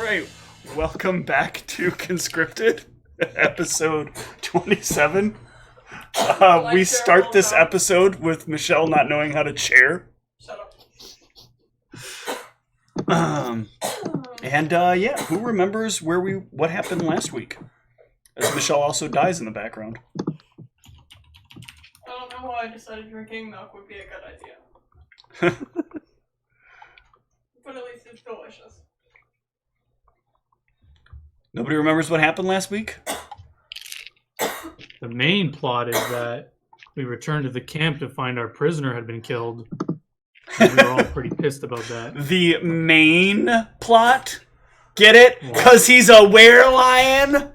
right, welcome back to Conscripted, episode 27. We start this episode with Michelle not knowing how to chair. Shut up. Yeah, who remembers what happened last week? As Michelle also dies in the background. I don't know why I decided drinking milk would be a good idea. But at least it's delicious. Nobody remembers what happened last week? The main plot is that we returned to the camp to find our prisoner had been killed. And we were all pretty pissed about that. The main plot? Get it? Because he's a were-lion?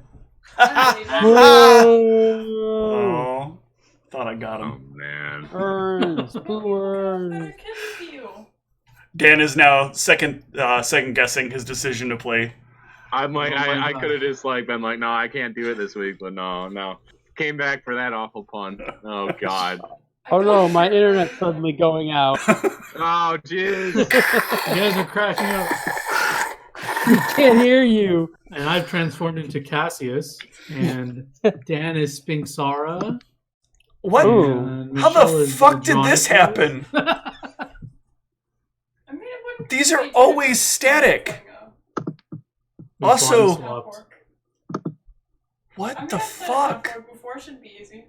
Oh, thought I got him. Oh, man. Dan is now second guessing his decision to play. I'm like, I could have just been like, no, I can't do it this week, but no. Came back for that awful pun. Oh, God. Oh no, my internet's suddenly going out. Oh, jeez. You guys are crashing up. We can't hear you. And I've transformed into Cassius. And Dan is Spinksara. What? And How Michelle the is fuck did this Andronicus. happen? I mean, it wouldn't These are be always static. We Also- body swapped. What the fuck? Before should be easy.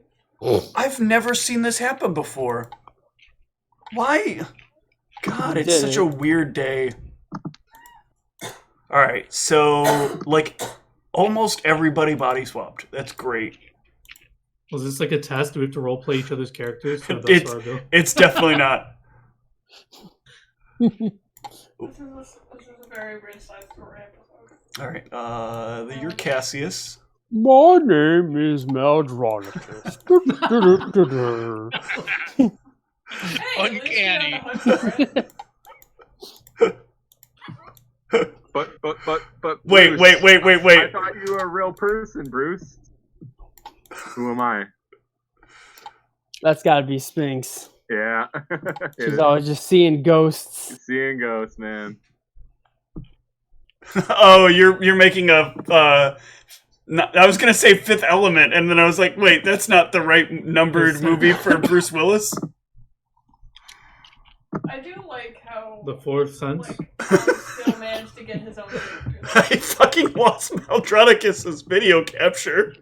I've never seen this happen before. Why? God, it's such a weird day. Alright, so, almost everybody body swapped. That's great. Was this like a test? Do we have to roleplay each other's characters? So that's what I do. It's definitely not. This is a very rich side story episode. Alright, you're Cassius. My name is Maldronicus. Hey, Uncanny. At least you have the hook, right? But. Wait. Bruce, I thought you were a real person, Bruce. Who am I? That's gotta be Spinks. Yeah. She's always just seeing ghosts. Seeing ghosts, man. Oh, you're making a I was gonna say Fifth Element, and then I was like, wait, that's not the right numbered movie for Bruce Willis. I do like how The Fourth Sense. Tom still managed to get his own character. I fucking lost Maldronicus's video capture.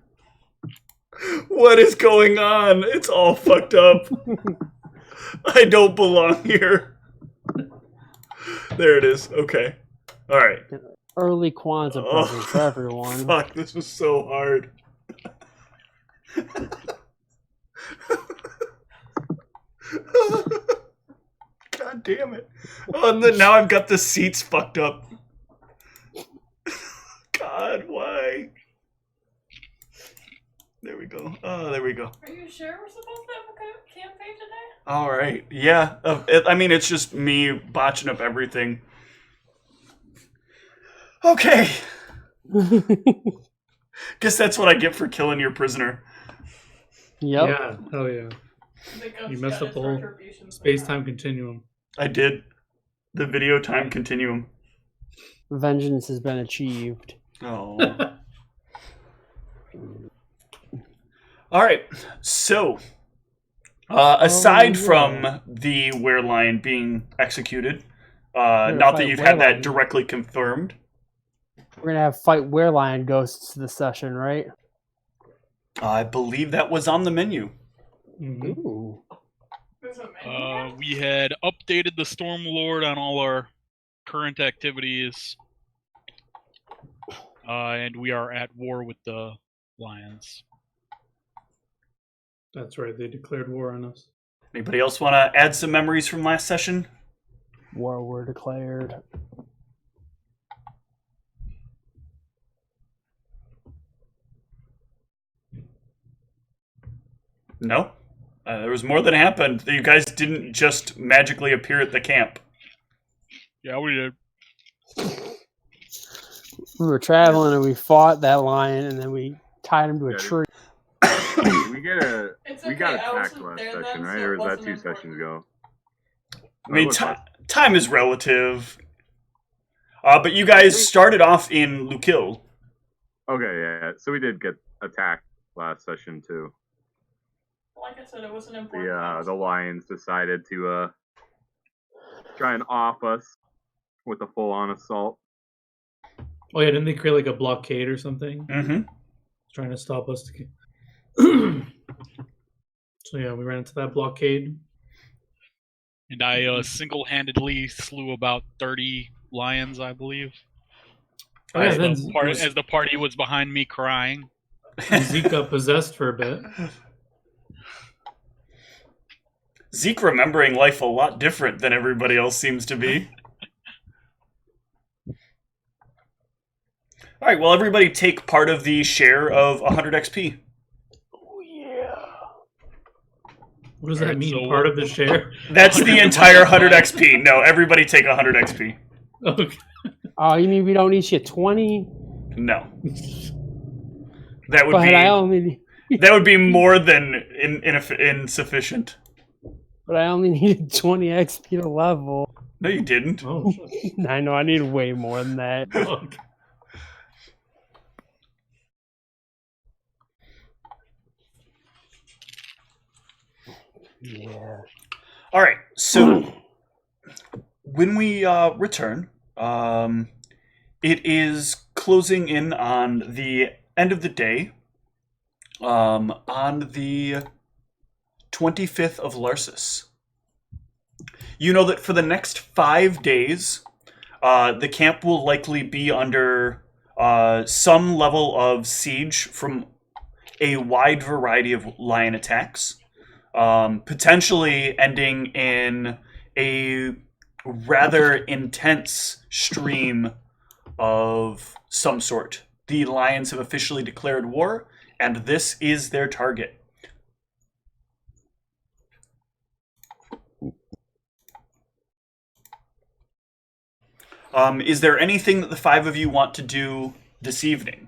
What is going on? It's all fucked up. I don't belong here. There it is. Okay. All right. Early Kwanzaa present for everyone. Fuck, this was so hard. God damn it. Oh, and then now I've got the seats fucked up. God, why? There we go. Oh, there we go. Are you sure we're supposed to have a campaign today? All right. Yeah. It's just me botching up everything. Okay. Guess that's what I get for killing your prisoner. Yep. Yeah, hell yeah. You messed up the whole space-time continuum. I did. The video time continuum. Vengeance has been achieved. Oh. All right. So, aside from the were-lion being executed, not that you've had that directly confirmed. We're gonna have fight were-lion ghosts this session, right? I believe that was on the menu. Mm-hmm. Ooh. There's a menu. We had updated the Stormlord on all our current activities. And we are at war with the Lions. That's right, they declared war on us. Anybody else want to add some memories from last session? War were declared. No? There was more than happened. You guys didn't just magically appear at the camp. Yeah, we did. We were traveling and we fought that lion and then we tied him to a tree. We got It's attacked I last wasn't there session, then, right? so Or it was that wasn't 2 sessions important. ago? I mean, time is relative. But you guys started off in Lukil. Okay, yeah. So we did get attacked last session too. Like I said, it was an important. The Lions decided to try and off us with a full-on assault. Oh yeah, didn't they create like a blockade or something? Mm-hmm. Trying to stop us. So yeah, we ran into that blockade. And I single-handedly slew about 30 lions, I believe. Oh, yeah, As, then as the party was behind me crying. Zeke got possessed for a bit. Zeke remembering life a lot different than everybody else seems to be. All right, well, everybody take part of the share of 100 XP. Oh yeah. What does All that right, mean? so Part of the share? That's the entire 100 XP. No, everybody take 100 XP. Okay. Oh, you mean we don't each get 20? No. That would But be I only that would be more than insufficient. but I only needed 20 XP to level. No, you didn't. Oh, I know I need way more than that. okay. Yeah. All right, so when we return, it is closing in on the end of the day, on the 25th of Larsis. You know that for the next 5 days, the camp will likely be under some level of siege from a wide variety of lion attacks. Potentially ending in a rather intense stream of some sort. The Lions have officially declared war, and this is their target. Is there anything that the 5 of you want to do this evening?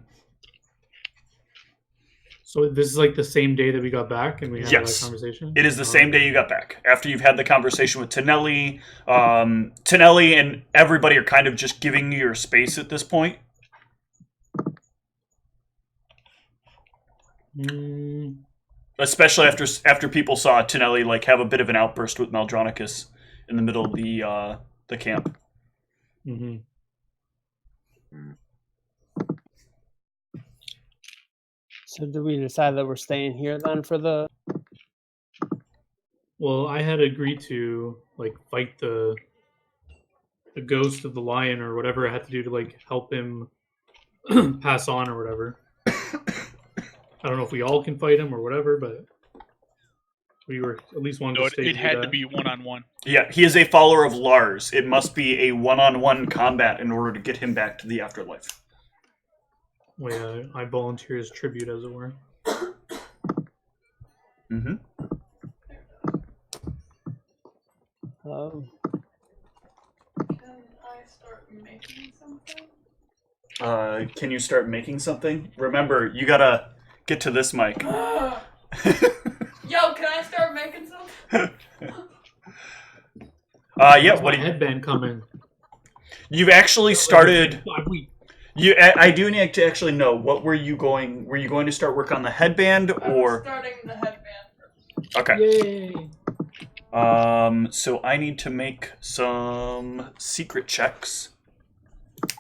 So this is like the same day that we got back and we had Yes. that conversation? It is the same day you got back. After you've had the conversation with Tonelli, Tonelli and everybody are kind of just giving you your space at this point. Especially after people saw Tonelli like have a bit of an outburst with Maldronicus in the middle of the camp. Mm-hmm. So do we decide that we're staying here then for the... Well, I had agreed to like fight the ghost of the lion or whatever I had to do to like help him pass on or whatever. I don't know if we all can fight him or whatever, but we were at least wanting No, to stay. it had to that. be one-on-one. Yeah, he is a follower of Lars. It must be a one-on-one combat in order to get him back to the afterlife. Well, yeah, I volunteer as tribute, as it were. Mm-hmm. Can I start making something? Can you start making something? Remember, you gotta get to this mic. Yo, can I start making something? Yeah. What's my headband coming? You've actually started. 5 weeks. I do need to actually know, what were you going? Were you going to start work on the headband I was or? starting the headband first. Okay. Yay! So I need to make some secret checks.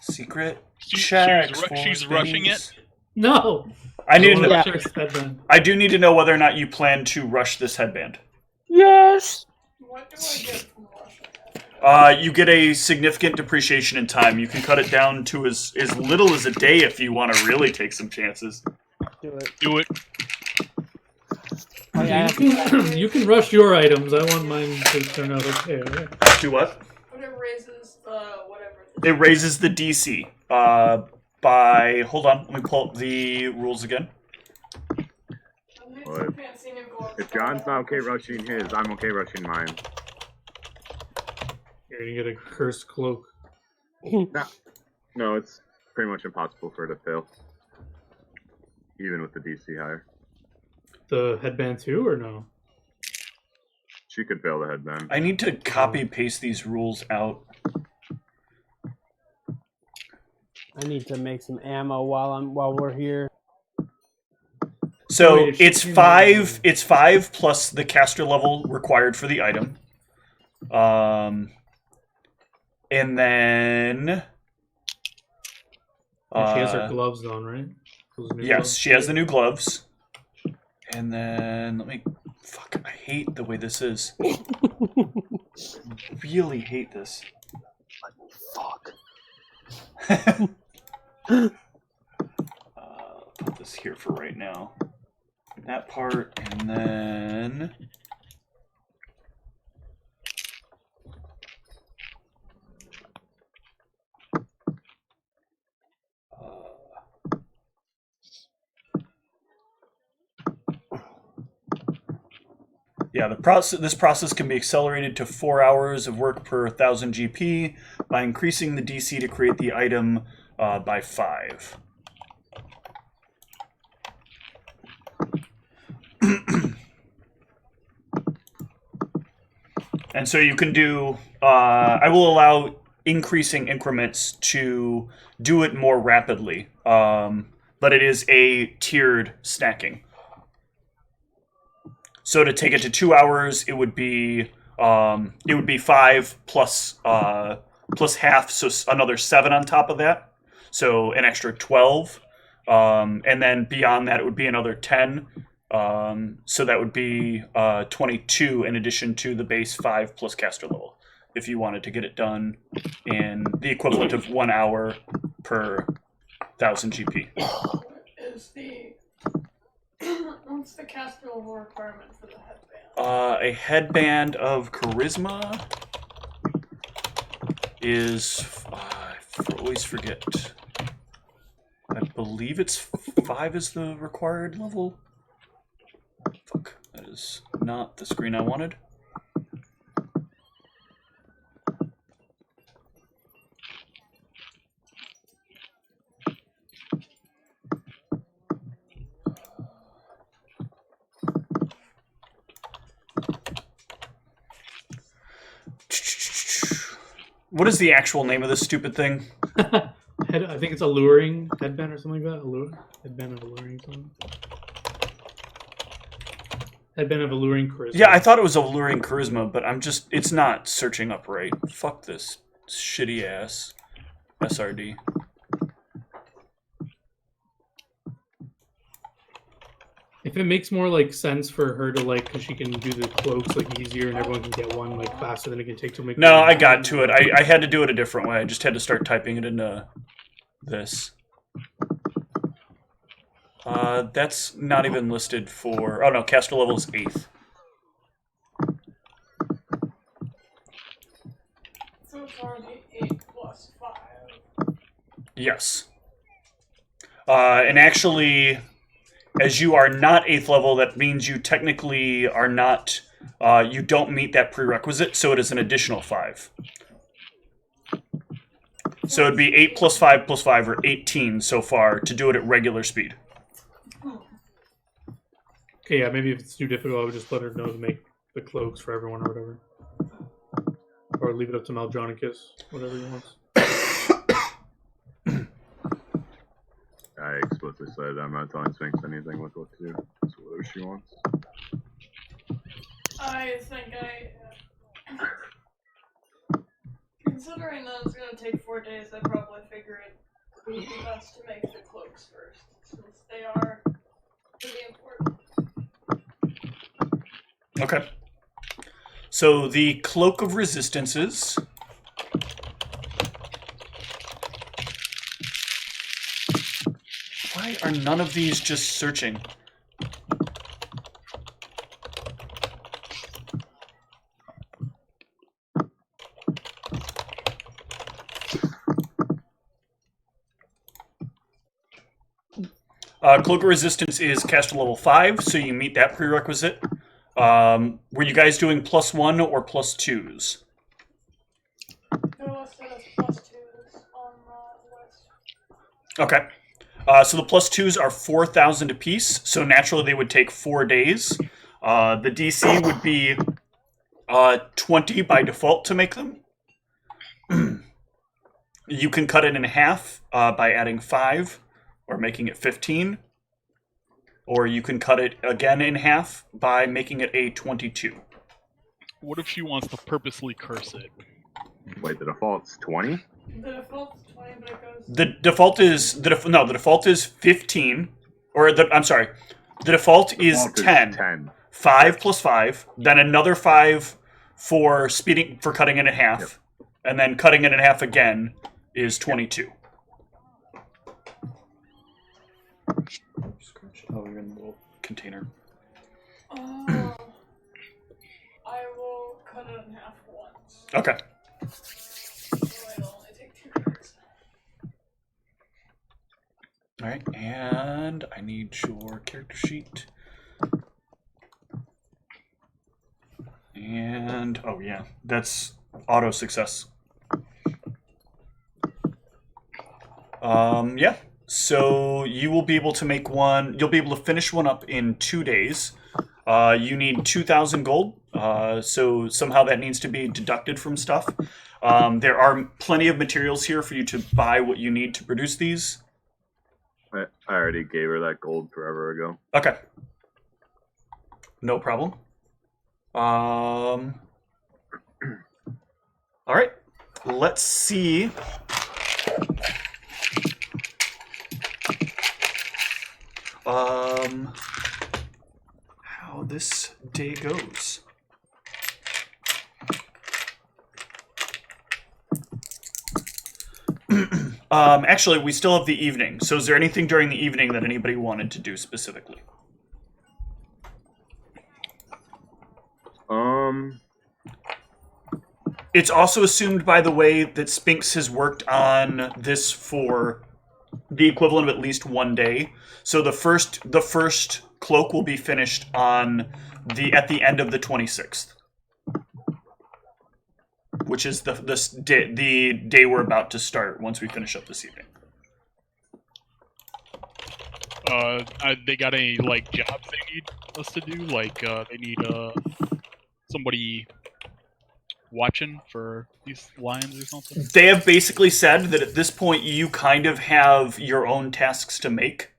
Secret checks. She's rushing it. No. I need to wanna know, rush this headband. I do need to know whether or not you plan to rush this headband. Yes! What do I get from rushing it? You get a significant depreciation in time. You can cut it down to as little as a day if you want to really take some chances. Do it. Do it. Oh, yeah, You can rush your items. I want mine to turn out okay. Right? Do what? But it raises the whatever. It raises the DC by. Hold on, let me pull up the rules again. What? If John's not okay rushing his, I'm okay rushing mine. You're gonna get a cursed cloak. No, it's pretty much impossible for it to fail. Even with the DC higher. The headband too, or no? She could fail the headband. I need to copy paste these rules out. I need to make some ammo while we're here. So Wait, it's it's 5. It's 5 plus the caster level required for the item. And then. And she has her gloves on, right? Those new Yes, gloves? she has the new gloves. And then let me. Fuck! I hate the way this is. Really hate this. Fuck. Put this here for right now. That part, and then. Yeah, this process can be accelerated to 4 hours of work per 1,000 GP by increasing the DC to create the item by 5. And so you can do... I will allow increasing increments to do it more rapidly, but it is a tiered stacking. So to take it to 2 hours, it would be 5 plus half, so another 7 on top of that, so an extra 12, and then beyond that it would be another 10, so that would be 22 in addition to the base 5 plus caster level, if you wanted to get it done in the equivalent of 1 hour per 1,000 GP. What's the caster level requirement for the headband? A headband of charisma is... I always forget. I believe it's 5 is the required level. Fuck, that is not the screen I wanted. What is the actual name of this stupid thing? I think it's alluring headband or something like that. Headband of alluring something. Headband of alluring charisma. Yeah, I thought it was alluring charisma, but it's not searching up right. Fuck this shitty ass SRD. If it makes more like sense for her to like, because she can do the cloaks like easier and everyone can get one like faster than it can take to make. No, I got to it. I had to do it a different way. I just had to start typing it into this. That's not even listed for... Oh no, caster level is 8th. So it's already 8 plus 5. Yes. And actually... As you are not 8th level, that means you technically are not, you don't meet that prerequisite, so it is an additional 5. So it'd be 8 plus 5 plus 5, or 18 so far, to do it at regular speed. Okay, yeah, maybe if it's too difficult, I would just let her know to make the cloaks for everyone or whatever. Or leave it up to Maljonicus, whatever he wants. I explicitly said I'm not telling Sphinx anything with what to do. It's whatever she wants. I think considering that it's going to take 4 days, I probably figure it would be best to make the cloaks first, since they are pretty important. Okay. So the Cloak of Resistances... Why are none of these just searching? Cloak of Resistance is caster level 5, so you meet that prerequisite. Were you guys doing +1 or +2s? There was +2s on the list. Okay. So the +2s are 4,000 apiece, so naturally they would take 4 days. The DC would be 20 by default to make them. You can cut it in half by adding 5 or making it 15. Or you can cut it again in half by making it a 22. What if she wants to purposely curse it? Wait, the default's 20? The default's 20, but it goes. The default is the default is 15, or I'm sorry, the default is 10. 5 plus 5, then another 5 for cutting it in half, and then cutting it in half again is 22. Oh, you're in the little container. I will cut it in half once. Okay. So it'll only take 2 cards. All right, and I need your character sheet. And oh yeah, that's auto success. Yeah. So you will be able to make one. You'll be able to finish one up in 2 days. You need 2,000 gold. So somehow that needs to be deducted from stuff. There are plenty of materials here for you to buy what you need to produce these. I already gave her that gold forever ago. Okay. No problem. All right. Let's see. How this day goes. Actually, we still have the evening. So is there anything during the evening that anybody wanted to do specifically? It's also assumed, by the way, that Spinks has worked on this for the equivalent of at least 1 day. So the first cloak will be finished at the end of the 26th, which is the day we're about to start once we finish up this evening. They got any jobs they need us to do? They need somebody watching for these lions or something? They have basically said that at this point you kind of have your own tasks to make.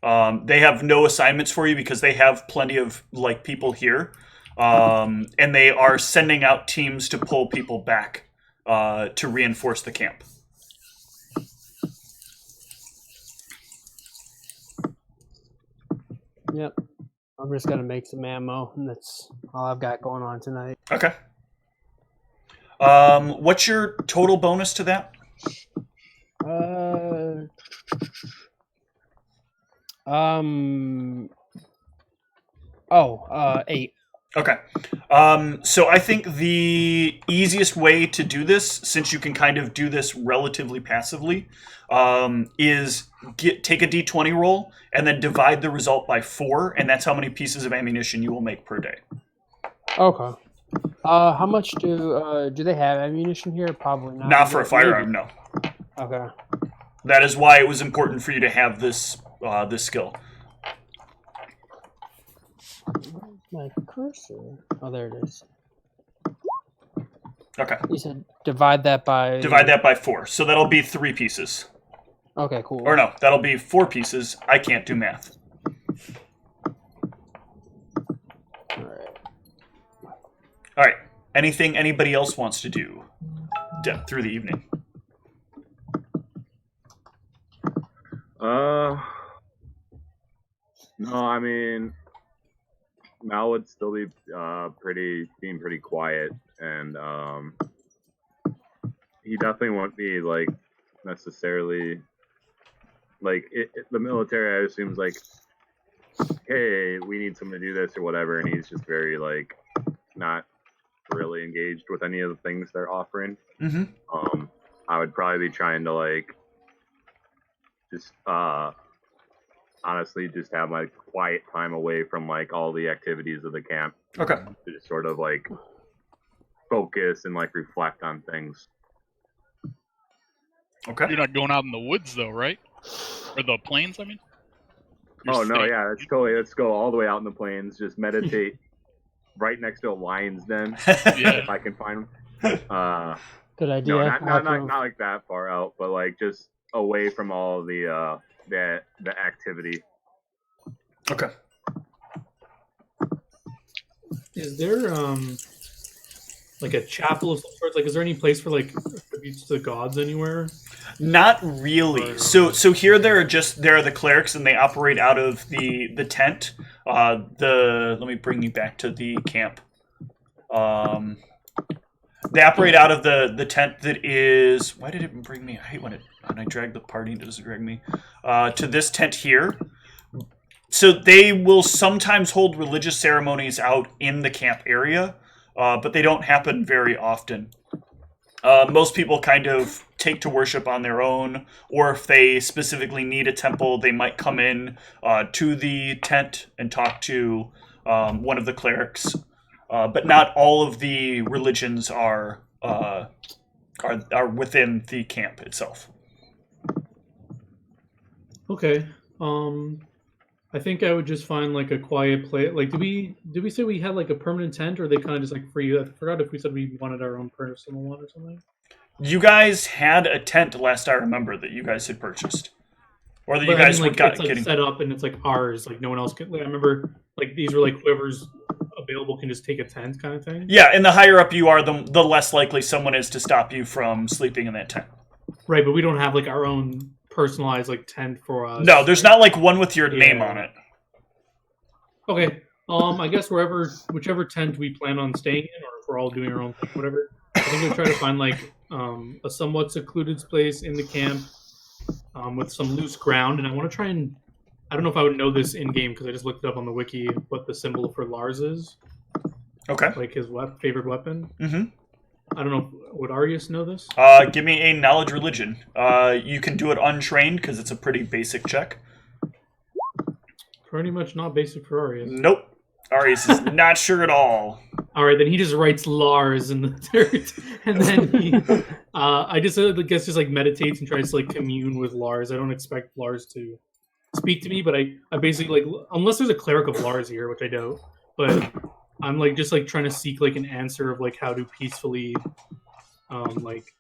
They have no assignments for you because they have plenty of people here, and they are sending out teams to pull people back to reinforce the camp. Yep. I'm just gonna make some ammo, and that's all I've got going on tonight. Okay. What's your total bonus to that? 8. Okay. So I think the easiest way to do this, since you can kind of do this relatively passively, is take a d20 roll and then divide the result by 4, and that's how many pieces of ammunition you will make per day. Okay. How much do they have ammunition here? Probably not. Not for a firearm, no. Okay. That is why it was important for you to have this this skill. My cursor. Oh, there it is. Okay. You said divide that by 4. So that'll be 3 pieces. Okay, cool. Or no, that'll be 4 pieces. I can't do math. All right. Anything anybody else wants to do through the evening? No, I mean, Mal would still be being pretty quiet, and he definitely won't be necessarily the military. I assume is hey, we need someone to do this or whatever, and he's just very not really engaged with any of the things they're offering. Mm-hmm. I would probably be trying to just honestly just have my quiet time away from all the activities of the camp. Okay. To just sort of focus and reflect on things. Okay. You're not going out in the woods though, right? Or the plains, I mean? Oh no, yeah, let's go all the way out in the plains, just meditate right next to a lion's den. Yeah. If I can find one. Good idea. No, I'll not have to- not like that far out, but like just away from all the activity. Okay. Is there like a chapel of some sort? Like, is there any place for like tributes to the gods anywhere? Not really. Or, So here there are the clerics, and they operate out of the tent. Let me bring you back to the camp. They operate out of the tent that is. Why did it bring me? I hate when I drag the party and it doesn't drag me to this tent here. So they will sometimes hold religious ceremonies out in the camp area, but they don't happen very often. Most people kind of take to worship on their own, or if they specifically need a temple, they might come in to the tent and talk to one of the clerics. But not all of the religions are within the camp itself. Okay. I think I would just find like a quiet place. Like, did we say we had like a permanent tent, or they kind of just like free? I forgot if we said we wanted our own personal one or something. You guys had a tent last I remember that you guys had purchased, or that you guys like, would got it's like getting. set up and it's like ours. Like no one else can. Like, I remember like these were like whoever's available can just take a tent kind of thing. Yeah, and the higher up you are, the less likely someone is to stop you from sleeping in that tent. Right, but we don't have like our own personalized like tent for us. No, there's not like one with your name on it. Okay. I guess whichever tent we plan on staying in, or if we're all doing our own thing, whatever. I think we'll try to find like a somewhat secluded place in the camp with some loose ground, and I want to try and I don't know if I would know this in game because I just looked it up on the wiki what the symbol for Lars is. Okay. Like his favorite weapon. Mm-hmm. I don't know. Would Arius know this? Give me a knowledge religion. You can do it untrained because it's a pretty basic check. Pretty much not basic for Arius. Nope. Arius is not sure at all. All right, then he just writes Lars in the dirt, and then he, I guess just like meditates and tries to like commune with Lars. I don't expect Lars to speak to me, but I basically like unless there's a cleric of Lars here, which I don't, but I'm like just like trying to seek like an answer of like how to peacefully, like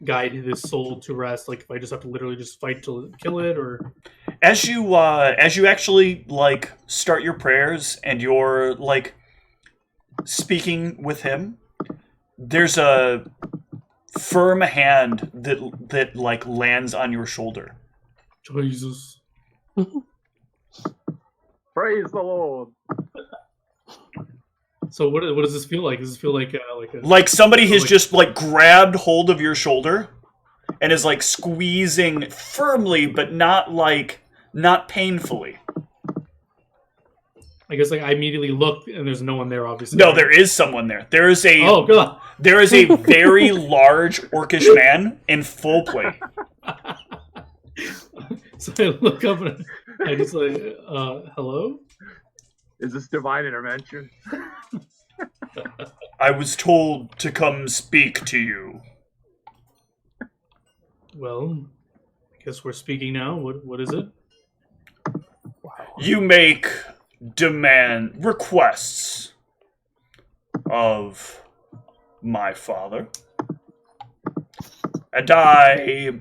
guide this soul to rest. Like if I just have to literally just fight to kill it, or as you actually like start your prayers and you're like speaking with him, there's a firm hand that like lands on your shoulder. Jesus. Praise the Lord. So what does this feel like? Does this feel like like somebody has just like grabbed hold of your shoulder and is like squeezing firmly, but not painfully. I guess like I immediately look and there's no one there, obviously. No, there is someone there. There is a Oh god. There is a very large orcish man in full plate. So I look up and I just like, hello? Is this divine intervention? I was told to come speak to you. Well, I guess we're speaking now. What is it? You make requests of my father, and I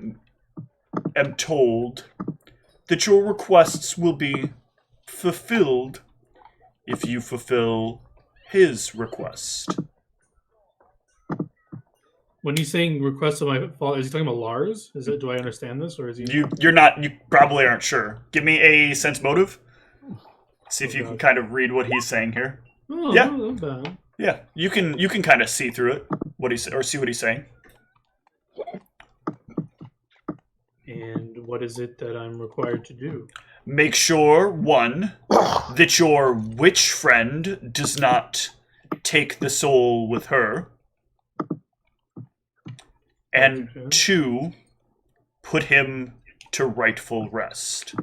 am told that your requests will be fulfilled if you fulfill his request. When he's saying requests of my father, is he talking about Lars? Do I understand this, or is he? You probably aren't sure. Give me a sense motive. See if you can kind of read what he's saying here. Oh, Yeah. not bad. Yeah, you can kind of see through it or see what he's saying. And what is it that I'm required to do? Make sure, one, that your witch friend does not take the soul with her. And Okay. two, put him to rightful rest.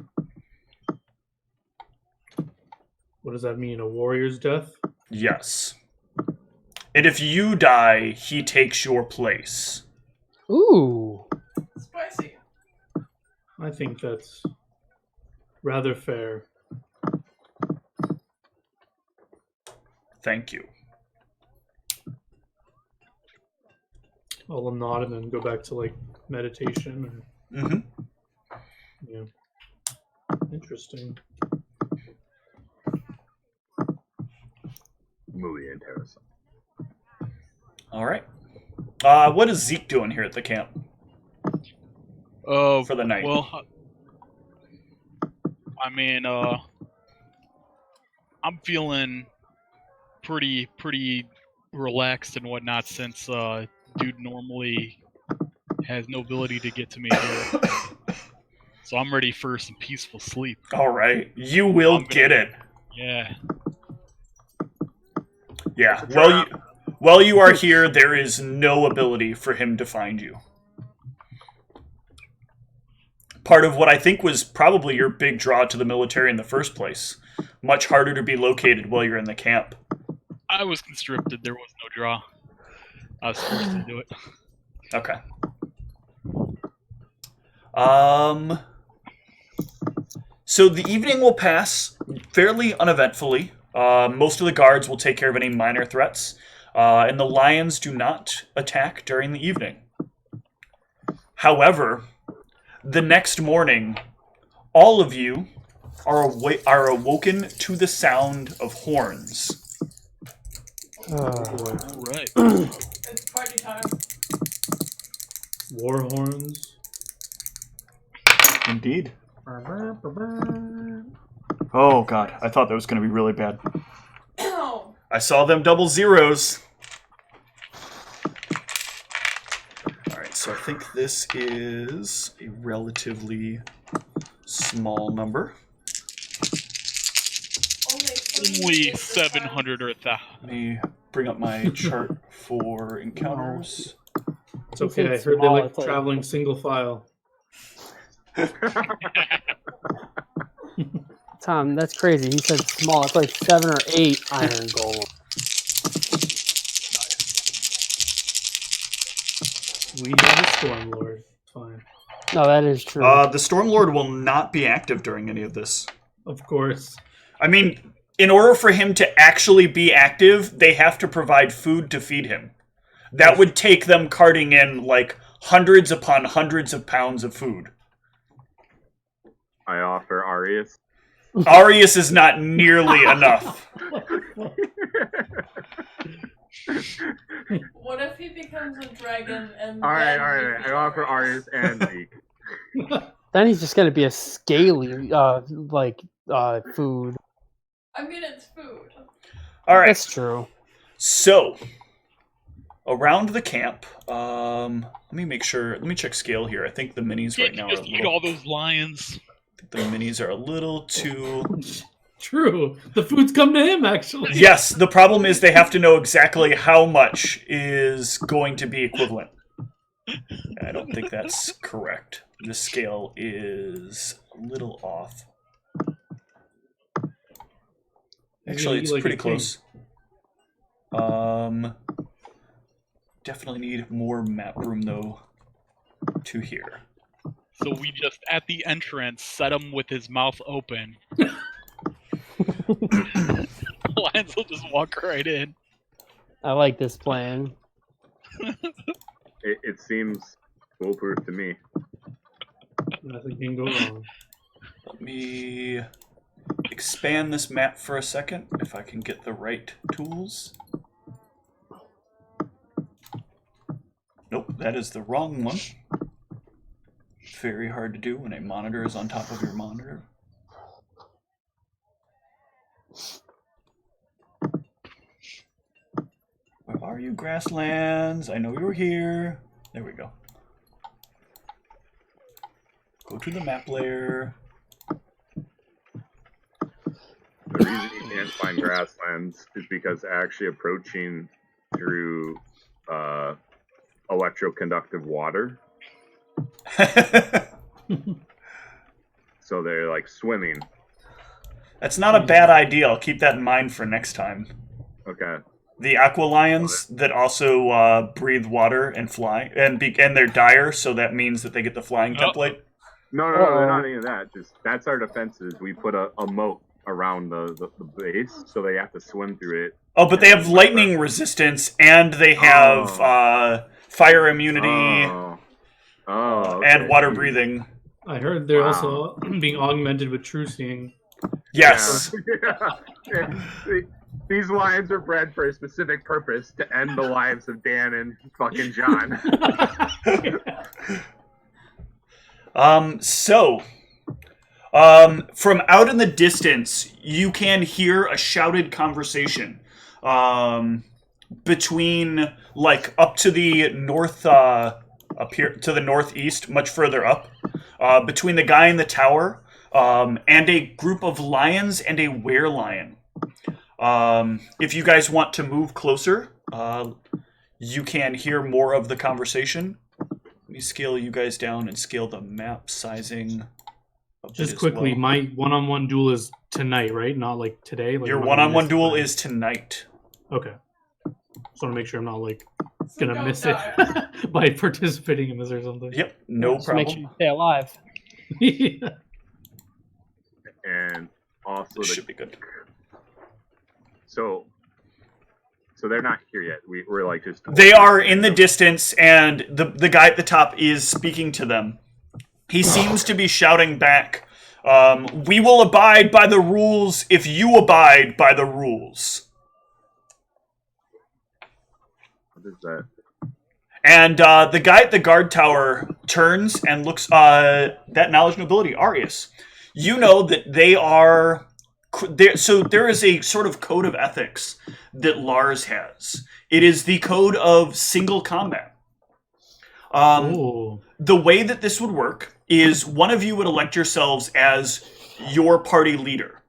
What does that mean? A warrior's death? Yes. And if you die, he takes your place. Ooh. Spicy. I think that's rather fair. Thank you. I'll nod and then go back to like meditation. Mm-hmm. Yeah. Interesting. Muy interesting. All right. What is Zeke doing here at the camp for the night? Well, I mean, I'm feeling pretty relaxed and whatnot since dude normally has no ability to get to me here. So I'm ready for some peaceful sleep. All right, you will get it. Yeah. Yeah. While you are here, there is no ability for him to find you. Part of what I think was probably your big draw to the military in the first place. Much harder to be located while you're in the camp. I was conscripted. There was no draw. I was forced to do it. Okay. So the evening will pass fairly uneventfully. Most of the guards will take care of any minor threats, and the lions do not attack during the evening. However, the next morning, all of you are awoken to the sound of horns. All right. It's party time. War horns. Indeed. Oh god, I thought that was going to be really bad. Oh. I saw them double zeros. Alright, so I think this is a relatively small number. Only 700 or 1,000. Let me bring up my chart for encounters. It's okay. I heard they like traveling single file. Tom, that's crazy. He said small. It's like 7 or 8 iron golem. We have a Storm Lord. Fine. No, that is true. The Stormlord will not be active during any of this. Of course. I mean, in order for him to actually be active, they have to provide food to feed him. That would take them carting in, like, hundreds upon hundreds of pounds of food. I offer Arius. Arius is not nearly enough. What if he becomes a dragon and Alright. I offer Arius and Zeke. Then he's just going to be a scaly, food. I mean, it's food. All right. That's true. So, around the camp, let me make sure. Let me check scale here. I think the minis right Can't now you are a just eat little. all those lions? I think the minis are a little too. True. The food's come to him, actually. Yes, the problem is they have to know exactly how much is going to be equivalent. I don't think that's correct. The scale is a little off. Actually, it's like pretty a king. close. Definitely need more map room, though, to here. So we just, at the entrance, set him with his mouth open. Lions will just walk right in. I like this plan. It seems foolproof to me. Nothing can go wrong. Let me expand this map for a second, if I can get the right tools. Nope, that is the wrong one. Very hard to do when a monitor is on top of your monitor. Where are you, Grasslands? I know you're here. There we go. Go to the map layer. The reason you can't find grasslands is because actually approaching through electroconductive water. So they're like swimming. That's not a bad idea. I'll keep that in mind for next time. Okay. The aqua lions that also breathe water and fly, and they're dire, so that means that they get the flying template. No, they're not any of that. Just that's our defenses. We put a moat around the base, so they have to swim through it. Oh, but they have lightning resistance, and they have fire immunity, Oh. Oh. Okay. and water breathing. Okay. And water breathing. I heard they're Wow. also being augmented with true seeing. Yes. Yeah. These lions are bred for a specific purpose, to end the lives of Dan and fucking John. From out in the distance, you can hear a shouted conversation between, like, up to the north, up here to the northeast, much further up, between the guy in the tower and a group of lions and a were-lion. If you guys want to move closer, you can hear more of the conversation. Let me scale you guys down and scale the map sizing. Just quickly, my one-on-one duel is tonight, right? Not like today. Like, Your I'm not one-on-one gonna miss duel it. is tonight. Okay. Just want to make sure I'm not like So gonna don't miss die. it by participating in this or something. Yep, no Just make sure problem. you stay alive. Yeah. And also, This should be good. so they're not here yet. We're like just. They are in the distance, and the guy at the top is speaking to them. He seems to be shouting back, "We will abide by the rules if you abide by the rules." What is that? And the guy at the guard tower turns and looks. That knowledge nobility, Arius. You know that they are. So there is a sort of code of ethics that Lars has. It is the code of single combat. Oh. The way that this would work is one of you would elect yourselves as your party leader.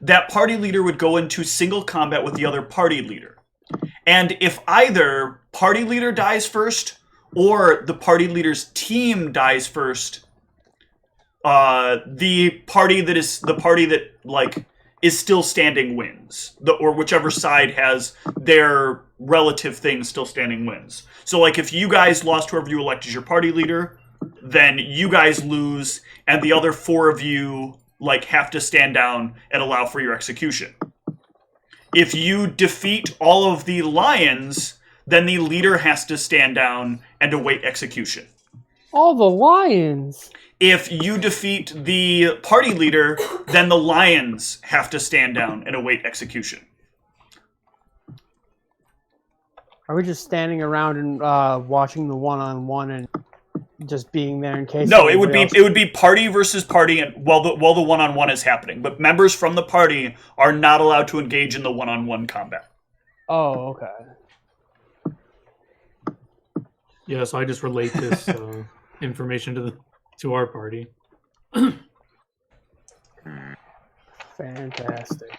That party leader would go into single combat with the other party leader. And if either party leader dies first or the party leader's team dies first, the party that is still standing wins. Or whichever side has their relative thing still standing wins. So, like, if you guys lost whoever you elect as your party leader, then you guys lose, and the other four of you, like, have to stand down and allow for your execution. If you defeat all of the lions, then the leader has to stand down and await execution. All the lions. If you defeat the party leader, then the lions have to stand down and await execution. Are we just standing around and watching the one-on-one and just being there in case? No, it would anybody be party versus party, and while the one-on-one is happening. But members from the party are not allowed to engage in the one-on-one combat. Oh, okay. Yeah, so I just relate this information to our party. Fantastic.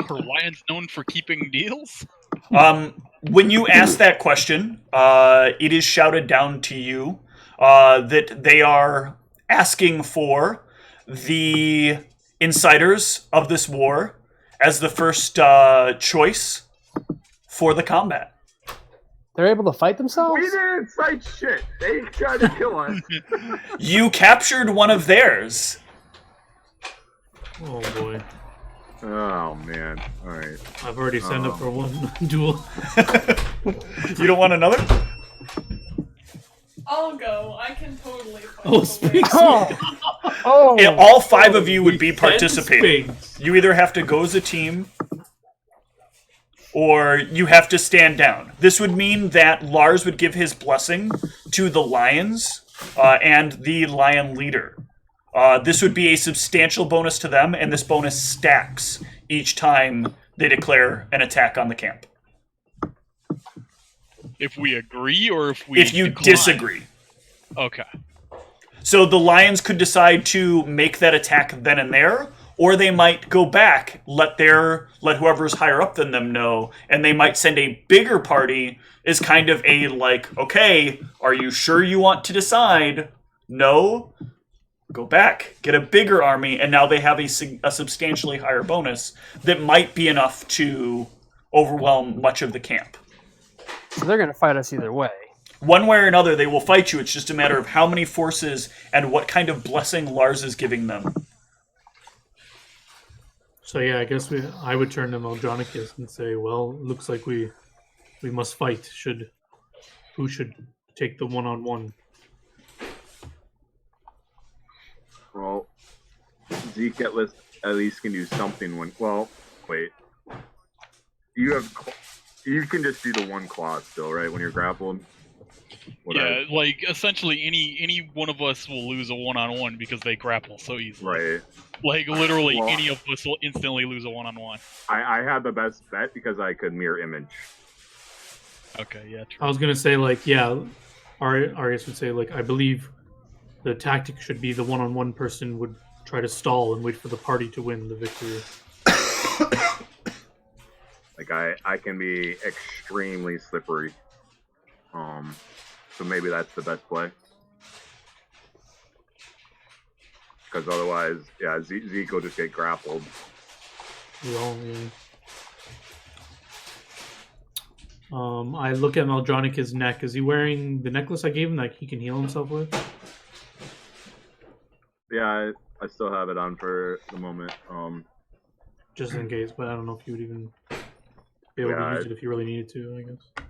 Are lions known for keeping deals? When you ask that question, it is shouted down to you that they are asking for the insiders of this war as the first choice for the combat. They're able to fight themselves? We didn't cite shit. They tried to kill us. You captured one of theirs. Oh boy. Oh man. All right. I've already signed up for one duel. You don't want another? I'll go. I can totally fight Oh, the speak lions. Oh! Yeah, all five of you would be participating. Sphinx. You either have to go as a team, or you have to stand down. This would mean that Lars would give his blessing to the lions and the lion leader. This would be a substantial bonus to them, and this bonus stacks each time they declare an attack on the camp. If we agree or if we If you decline? disagree. Okay. So the lions could decide to make that attack then and there, or they might go back, let whoever's higher up than them know, and they might send a bigger party as kind of a, like, okay, are you sure you want to decide? No? Go back, get a bigger army, and now they have a substantially higher bonus that might be enough to overwhelm much of the camp. So they're going to fight us either way. One way or another, they will fight you. It's just a matter of how many forces and what kind of blessing Lars is giving them. So yeah, I guess I would turn to Meldronicus and say, well, it looks like we must fight. Should who should take the one-on-one. Well, Zeke at least can do something when. Well, wait. You can just do the one claw still, right? When you're grappled. Yeah, like essentially any one of us will lose a one-on-one because they grapple so easily. Right. Like literally Well, any of us will instantly lose a one-on-one. I had the best bet because I could mirror image. Okay, yeah, true. I was gonna say like yeah, Arius would say like I believe the tactic should be the one-on-one person would try to stall and wait for the party to win the victory. Like I can be extremely slippery. So maybe that's the best play. Because otherwise, yeah, Zeke will just get grappled. Well, yeah. I look at Maldronic's neck. Is he wearing the necklace I gave him that he can heal himself with? Yeah, I still have it on for the moment. Just in case, but I don't know if you would even be able to use it if you really needed to, I guess.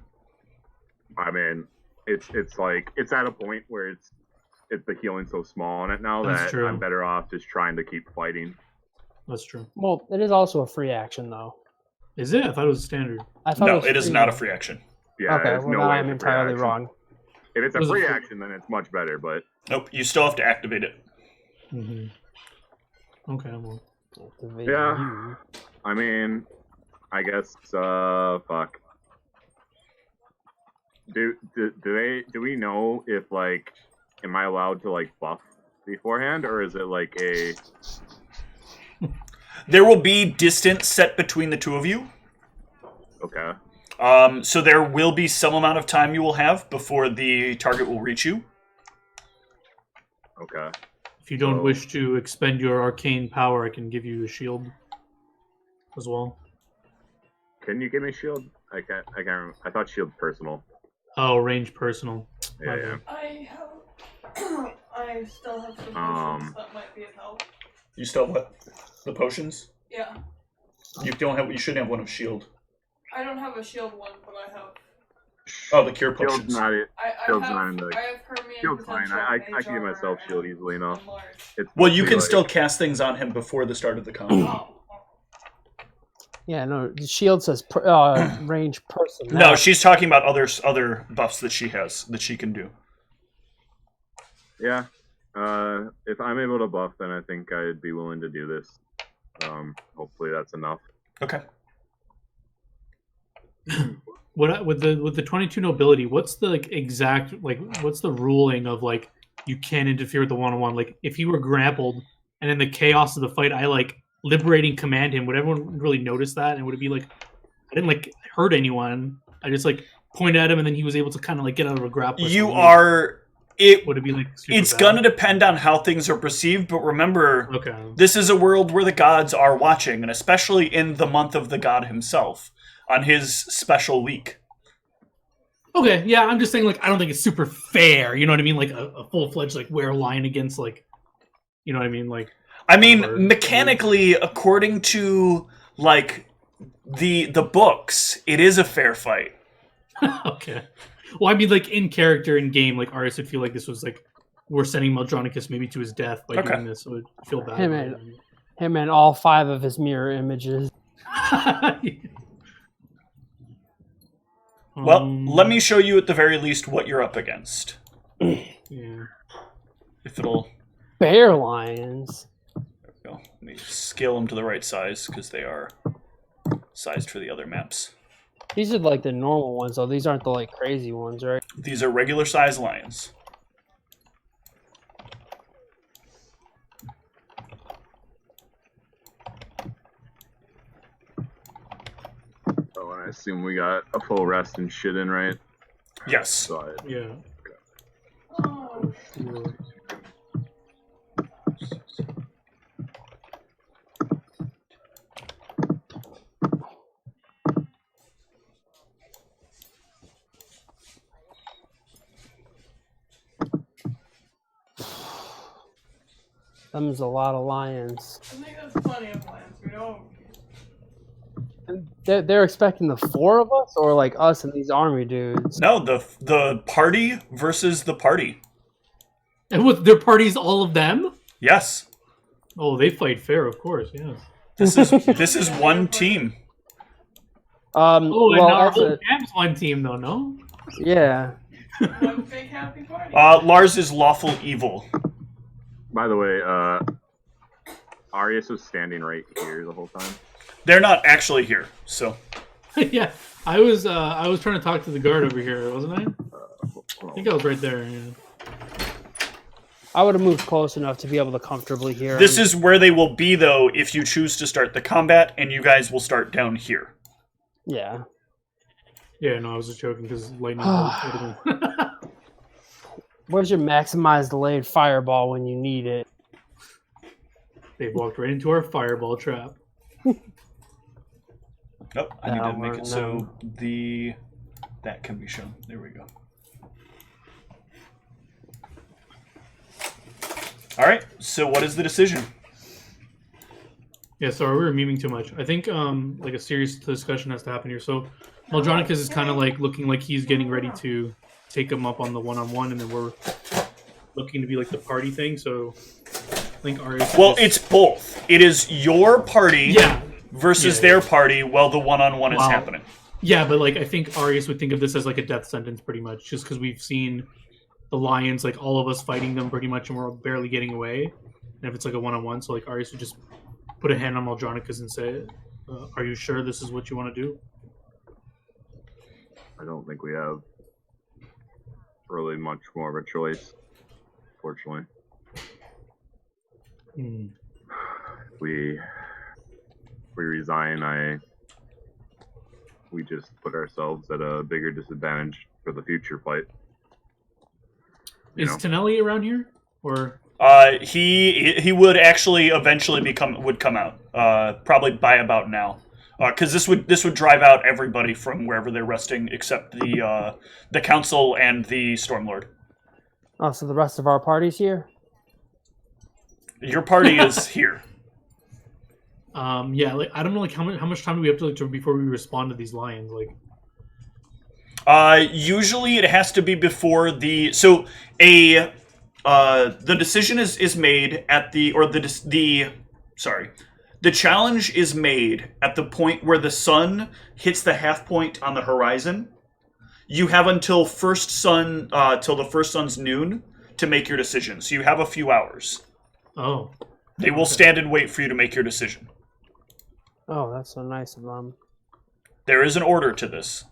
I mean, it's like it's at a point where it's the healing's so small on it now that I'm better off just trying to keep fighting. That's true. Well, it is also a free action, though. Is it? I thought it was standard. I thought No, it was it is free. not a free action. Yeah, Okay, there's well, no now way I'm it's a free entirely action. wrong. If it's It a was a free free- action, then it's much better. But Nope, you still have to activate it. Mm-hmm. Okay, well. yeah, I mean, I guess fuck. Do we know if like am I allowed to like buff beforehand, or is it like a? There will be distance set between the two of you. Okay. So there will be some amount of time you will have before the target will reach you. Okay. If you don't wish to expend your arcane power, I can give you a shield as well. Can you give me shield? I can't. Remember. I thought shield personal. Oh, range personal. Yeah. I still have some potions that might be of help. You still have what? The potions? Yeah. You don't have. You shouldn't have one of shield. I don't have a shield one, but I have. Oh, the cure Shield's potions. not it. Shield's have, not in the. I have Hermione Shield's fine. potential, I mage can give myself armor, shield and easily enough. enlarge. Well, you can like, still cast things on him before the start of the combat. Oh. Yeah, no, the shield says range person. No, she's talking about other buffs that she has that she can do. Yeah. If I'm able to buff, then I think I'd be willing to do this. Hopefully that's enough. Okay. What with the 22 nobility? What's the exact what's the ruling of you can't interfere with the one-on-one? Like if he were grappled and in the chaos of the fight, I liberating command him. Would everyone really notice that? And would it be I didn't hurt anyone? I just pointed at him and then he was able to kind of get out of a grapple. You are. It would it be it's gonna depend on how things are perceived, but remember, this is a world where the gods are watching, and especially in the month of the god himself, on his special week. Okay, yeah, I'm just saying, I don't think it's super fair, you know what I mean? A full-fledged, were-lion against, you know what I mean? I mean, mechanically, according to, the books, it is a fair fight. Okay. Well, I mean, in character, in game, Arius would feel like this was, we're sending Maldronicus maybe to his death by doing this, so I feel bad. Him and all 5 of his mirror images. Well, let me show you at the very least what you're up against. Yeah. If it'll... Bear lions. There we go. Let me scale them to the right size, because they are sized for the other maps. These are the normal ones, though. These aren't the crazy ones, right? These are regular size lions. Oh, and I assume we got a full rest and shit in, right? Yes. Yeah. Oh. Sure. Them's a lot of lions. I think that's plenty of lions. We don't. They're expecting the 4 of us, or like us and these army dudes. No, the party versus the party. And with their parties, all of them? Yes. Oh, they fight fair, of course. Yes. This is one team. Oh, and well, now our that's whole camp's one team, though. No. yeah. One big happy party. Lars is lawful evil. By the way, Arius was standing right here the whole time. They're not actually here, so. Yeah, I was trying to talk to the guard over here, wasn't I? I think I was right there. Yeah. I would have moved close enough to be able to comfortably hear. This is where they will be, though, if you choose to start the combat, and you guys will start down here. Yeah. Yeah, no, I was just joking because lightning bolts. Where's your maximized delayed fireball when you need it? They've walked right into our fireball trap. Nope, I need to make it so that can be shown. There we go. All right, so what is the decision? Yeah, sorry, we were memeing too much. I think like a serious discussion has to happen here. So Maldronicus is kind of like looking like he's getting ready to take him up on the one-on-one, and then we're looking to be like the party thing. So I think Arius. Well, it's both. It is your party versus Yeah. their party while the one-on-one is Wow. happening. Yeah, but like I think Arius would think of this as like a death sentence, pretty much, just because we've seen the lions, like all of us fighting them pretty much, and we're barely getting away. And if it's like a one-on-one, so like Arius would just put a hand on Maldronicus and say, "Are you sure this is what you want to do?" I don't think we have really much more of a choice, fortunately. Hmm. If we resign, we just put ourselves at a bigger disadvantage for the future fight. Is Tonelli around here, or? He would actually eventually come out, probably by about now, because this would drive out everybody from wherever they're resting except the council and the Stormlord. Oh, so the rest of our party's here? Your party is here. Yeah, like I don't know, like how much time do we have to like before we respond to these lions, like? Usually it has to be before the decision is made at the challenge is made at the point where the sun hits the half point on the horizon. You have until till the first sun's noon to make your decision. So you have a few hours. Oh. They will stand and wait for you to make your decision. Oh, that's so nice of them. There is an order to this.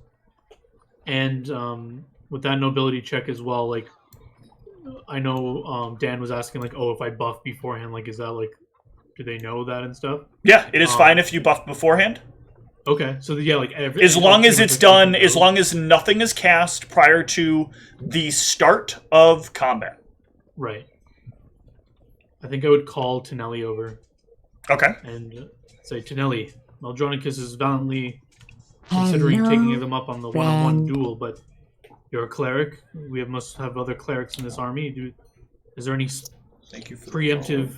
And with that nobility check as well, like I know Dan was asking like, oh, if I buff beforehand, like is that like, do they know that and stuff? Yeah, it is fine if you buff beforehand. Okay, so yeah, like as long as it's done, as long as nothing is cast prior to the start of combat. Right. I think I would call Tonelli over. Okay. And say, Tonelli, Maldronicus is valiantly considering taking them up on the one-on-one duel, but you're a cleric. We must have other clerics in this army. Is there any Thank you for preemptive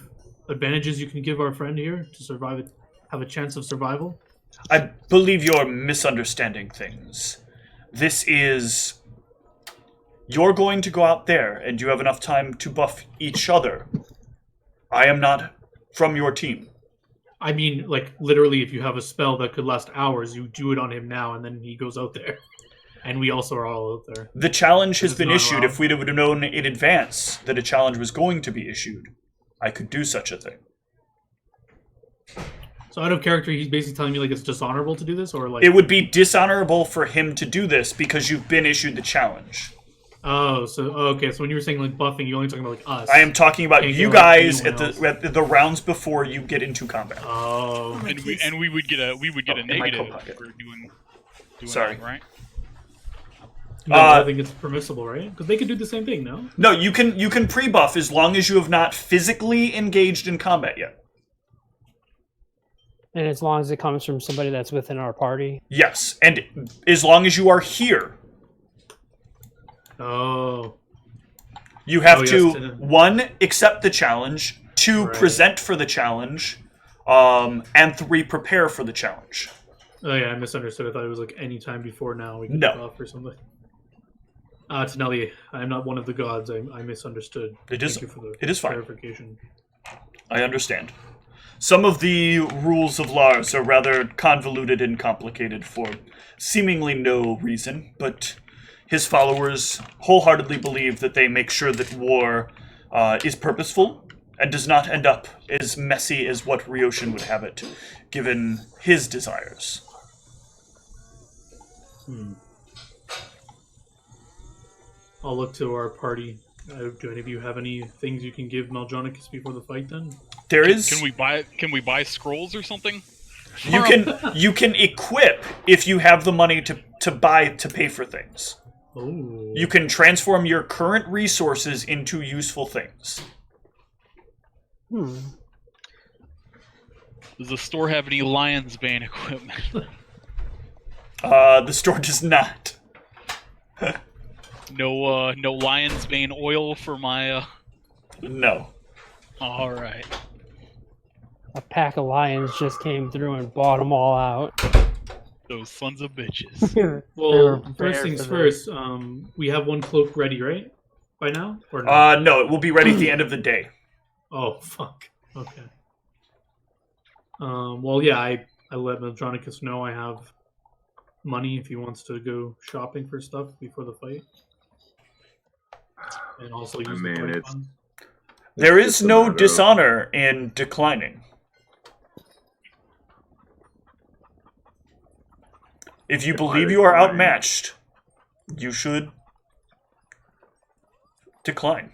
advantages you can give our friend here to survive it, have a chance of survival? I believe you're misunderstanding things. This is... You're going to go out there, and you have enough time to buff each other. I am not from your team. I mean, like, literally, if you have a spell that could last hours, you do it on him now, and then he goes out there. And we also are all out there. The challenge has been issued. wrong. If we would have known in advance that a challenge was going to be issued, I could do such a thing. So out of character, he's basically telling me, like, it's dishonorable to do this, or, like... It would be dishonorable for him to do this because you've been issued the challenge. Oh, so okay. So when you were saying like buffing, you're only talking about like us. I am talking about Can't you get, like, guys anyone at the rounds before you get into combat. Oh, And we would get a in my negative coat pocket. for doing Sorry. that, right? no, I think it's permissible, right? Because they could do the same thing, no? No, you can pre-buff as long as you have not physically engaged in combat yet. And as long as it comes from somebody that's within our party. Yes, and as long as you are here, Oh, you have Oh, to yes, to- 1, accept the challenge, 2, Right. present for the challenge, and 3, prepare for the challenge. Oh yeah, I misunderstood. I thought it was like any time before now we could No. take off or something. Tonelli, I am not one of the gods. I misunderstood. It is- Thank you for the it is fine. clarification. I understand. Some of the rules of Lars are rather convoluted and complicated for seemingly no reason, but his followers wholeheartedly believe that they make sure that war is purposeful and does not end up as messy as what Ryoshin would have it, given his desires. I'll look to our party. Do any of you have any things you can give Maldronicus before the fight? Then There is Can we buy scrolls or something? you can equip if you have the money to buy to pay for things. oh, You can transform your current resources into useful things. Does the store have any Lion's Bane equipment? The store does not. No Lion's Bane oil for my. No. All right. A pack of lions just came through and bought them all out. Those sons of bitches. They were well, prepared first things for this. first. We have one cloak ready, right? By now or not? No, it will be ready at the end of the day. Oh fuck. Okay. Well, yeah, I let Maldronicus know I have money if he wants to go shopping for stuff before the fight, and also use mean, the fight it's- funds. There It's is just a no matter of- dishonor in declining. If you If I believe you are decline- outmatched, you should decline.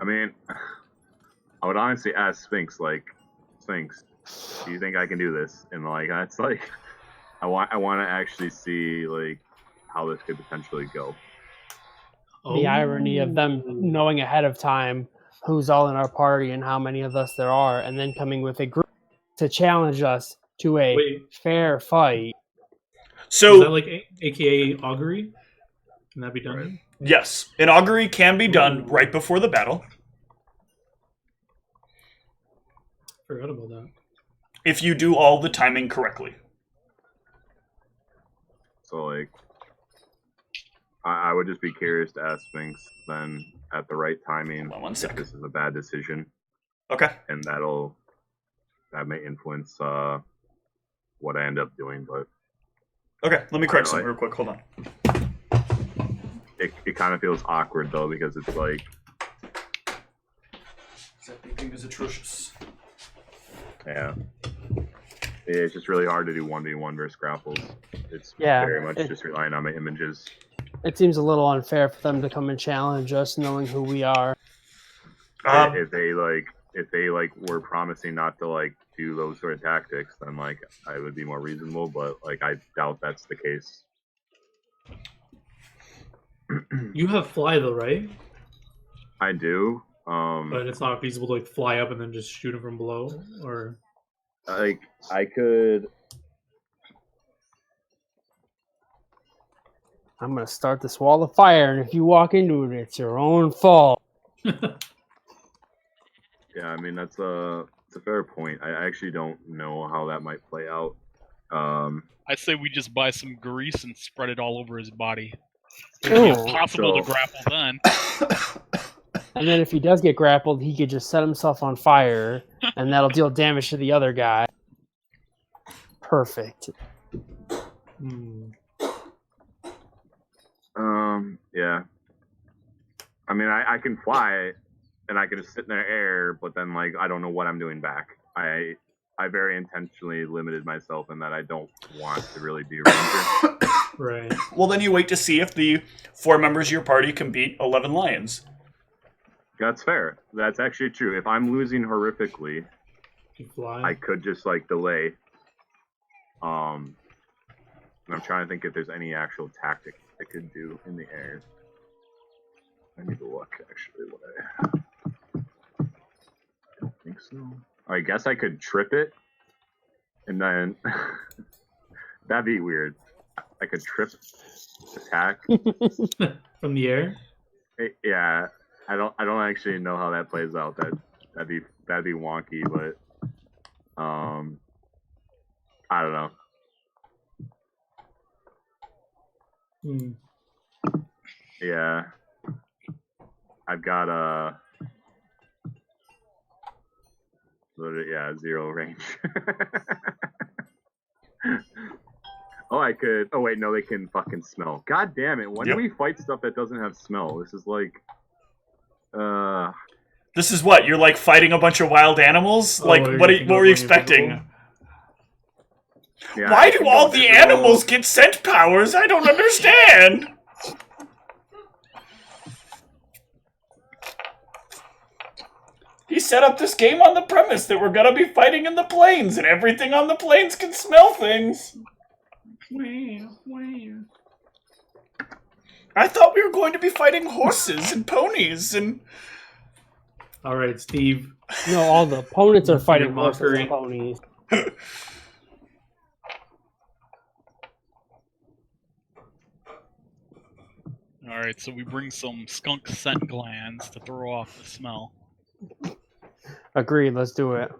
I mean, I would honestly ask Sphinx, like, Sphinx, do you think I can do this? And like, that's like, I want to actually see like how this could potentially go. The irony of them knowing ahead of time who's all in our party and how many of us there are, and then coming with a group to challenge us to a Wait, fair fight. is that So, like AKA augury? Can that be done? Right. yes, an augury can be done right before the battle. Forgot about that. If you do all the timing correctly. So like, I would just be curious to ask Sphinx then at the right timing Hold on one if sec. this is a bad decision, Okay. and that may influence what I end up doing. But Okay, let me correct I something know real quick. Hold on. it kind of feels awkward though, because it's like, That beeping is atrocious. yeah, it's just really hard to do 1v1 versus grapples. It's Yeah, very much it- just relying on my images. It seems a little unfair for them to come and challenge us, knowing who we are. If they were promising not to like do those sort of tactics, then like I would be more reasonable. But like I doubt that's the case. You have fly though, right? I do. But it's not feasible to like fly up and then just shoot him from below, or Like I could. I'm gonna start this wall of fire, and if you walk into it, it's your own fault. Yeah, I mean it's a fair point. I actually don't know how that might play out. I say we just buy some grease and spread it all over his body. It'd be Ooh. impossible to So- grapple then. And then if he does get grappled, he could just set himself on fire, and that'll deal damage to the other guy. Perfect. Yeah. I mean, I can fly, and I can just sit in the air, but then like I don't know what I'm doing back. I very intentionally limited myself in that I don't want to really be a ranger. right? Well, then you wait to see if the 4 members of your party can beat 11 lions. That's fair. That's actually true. If I'm losing horrifically, You fly. I could just like delay. And I'm trying to think if there's any actual tactic I could do in the air. I need to look actually what I don't think so. I guess I could trip it, and then that'd be weird. I could trip attack. From the air. Yeah, I don't actually know how that plays out. That'd be wonky, but I don't know. Yeah. I've got zero range. Oh, I could. Oh wait, no, they can fucking smell. God damn it! When do we fight stuff that doesn't have smell? This is like, This is what you're like fighting a bunch of wild animals. Like, what were you expecting? Yeah, why do all the animals get scent powers? I don't understand. He set up this game on the premise that we're gonna be fighting in the plains, and everything on the plains can smell things. I thought we were going to be fighting horses and ponies and... Alright, Steve. No, all the opponents are fighting horses and ponies. Alright, so we bring some skunk scent glands to throw off the smell. Agreed, let's do it.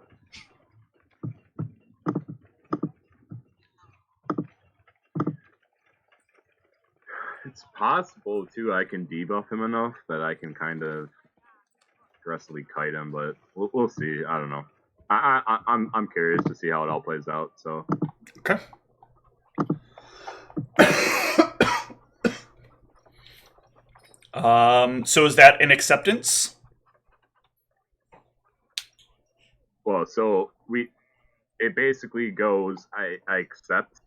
It's possible too. I can debuff him enough that I can kind of aggressively kite him, but we'll see. I don't know. I'm curious to see how it all plays out. So okay. So is that an acceptance? Well, so it basically goes. I accept,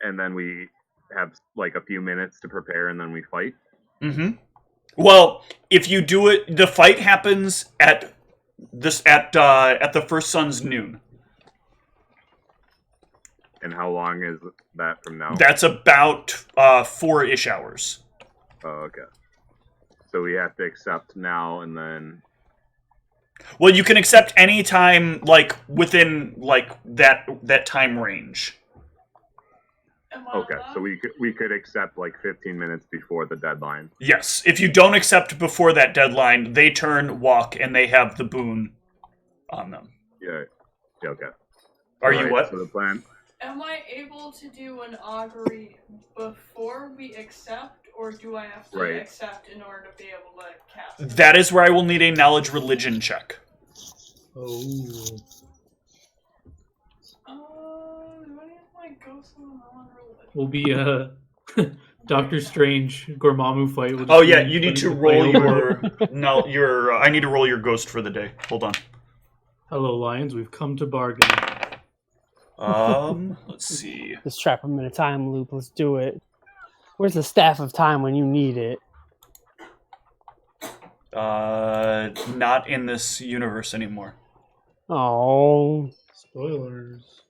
and then we have like a few minutes to prepare, and then we fight. Mm-hmm. Well, if you do it, the fight happens at the first sun's noon. And how long is that from now? That's about 4-ish hours. Oh, okay. So we have to accept now, and then. Well, you can accept any time, like within like that time range. Okay, so we could accept like 15 minutes before the deadline. Yes, if you don't accept before that deadline, they turn, walk, and they have the boon on them. Yeah. Okay. Are you what? So the plan. Am I able to do an augury before we accept, or do I have to accept in order to be able to cast it? That is where I will need a knowledge religion check. Oh. Do I need my ghost on religion? Will be Doctor Strange Gormammu fight. Oh yeah, you need to roll your I need to roll your ghost for the day. Hold on. Hello, Lions. We've come to bargain. Let's see. Let's trap him in a time loop. Let's do it. Where's the staff of time when you need it? Not in this universe anymore. Oh. Spoilers.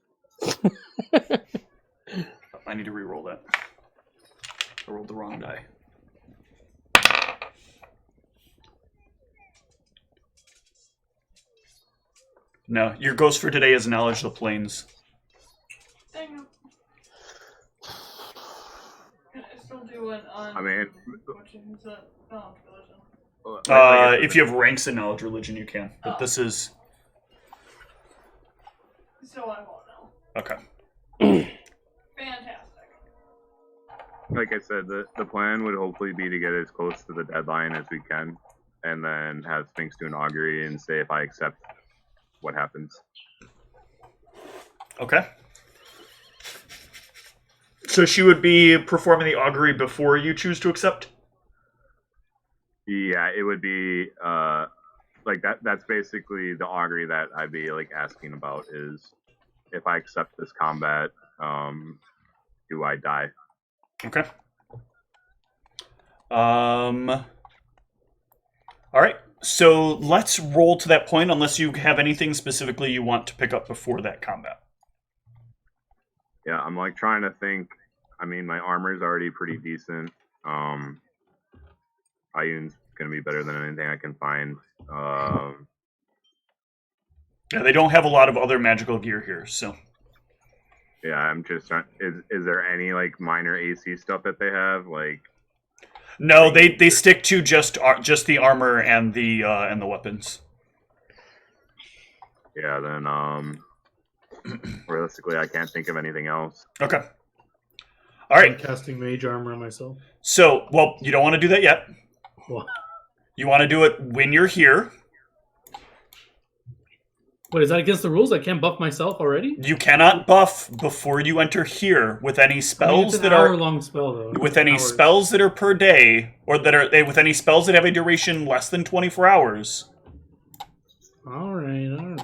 I need to re-roll that. I rolled the wrong die. No, your ghost for today is knowledge of the plains. Dang it. Can I still do it on... I mean... religion? If you have ranks in knowledge religion, you can. But this is... So I won't know. Okay. Fantastic. Like I said, the plan would hopefully be to get as close to the deadline as we can, and then have Sphinx do an augury and say if I accept what happens. Okay. So she would be performing the augury before you choose to accept? Yeah, it would be like that. That's basically the augury that I'd be like asking about is if I accept this combat, do I die? Okay. All right. So let's roll to that point, unless you have anything specifically you want to pick up before that combat. Yeah, I'm like trying to think. I mean, my armor's already pretty decent. Ioun's gonna be better than anything I can find. Yeah, they don't have a lot of other magical gear here, so. Yeah, I'm just trying. Is there any like minor AC stuff that they have? Like, no, they stick to just the armor and the weapons. Yeah, then Realistically, I can't think of anything else. Okay. All right. I'm casting mage armor on myself. So, well, you don't want to do that yet. What? You want to do it when you're here. Wait, is that against the rules? I can't buff myself already? You cannot buff before you enter here with any spells it's an that are hour-long spell though. with any Hours. spells that are per day, or that are with any spells that have a duration less than 24 hours. All right.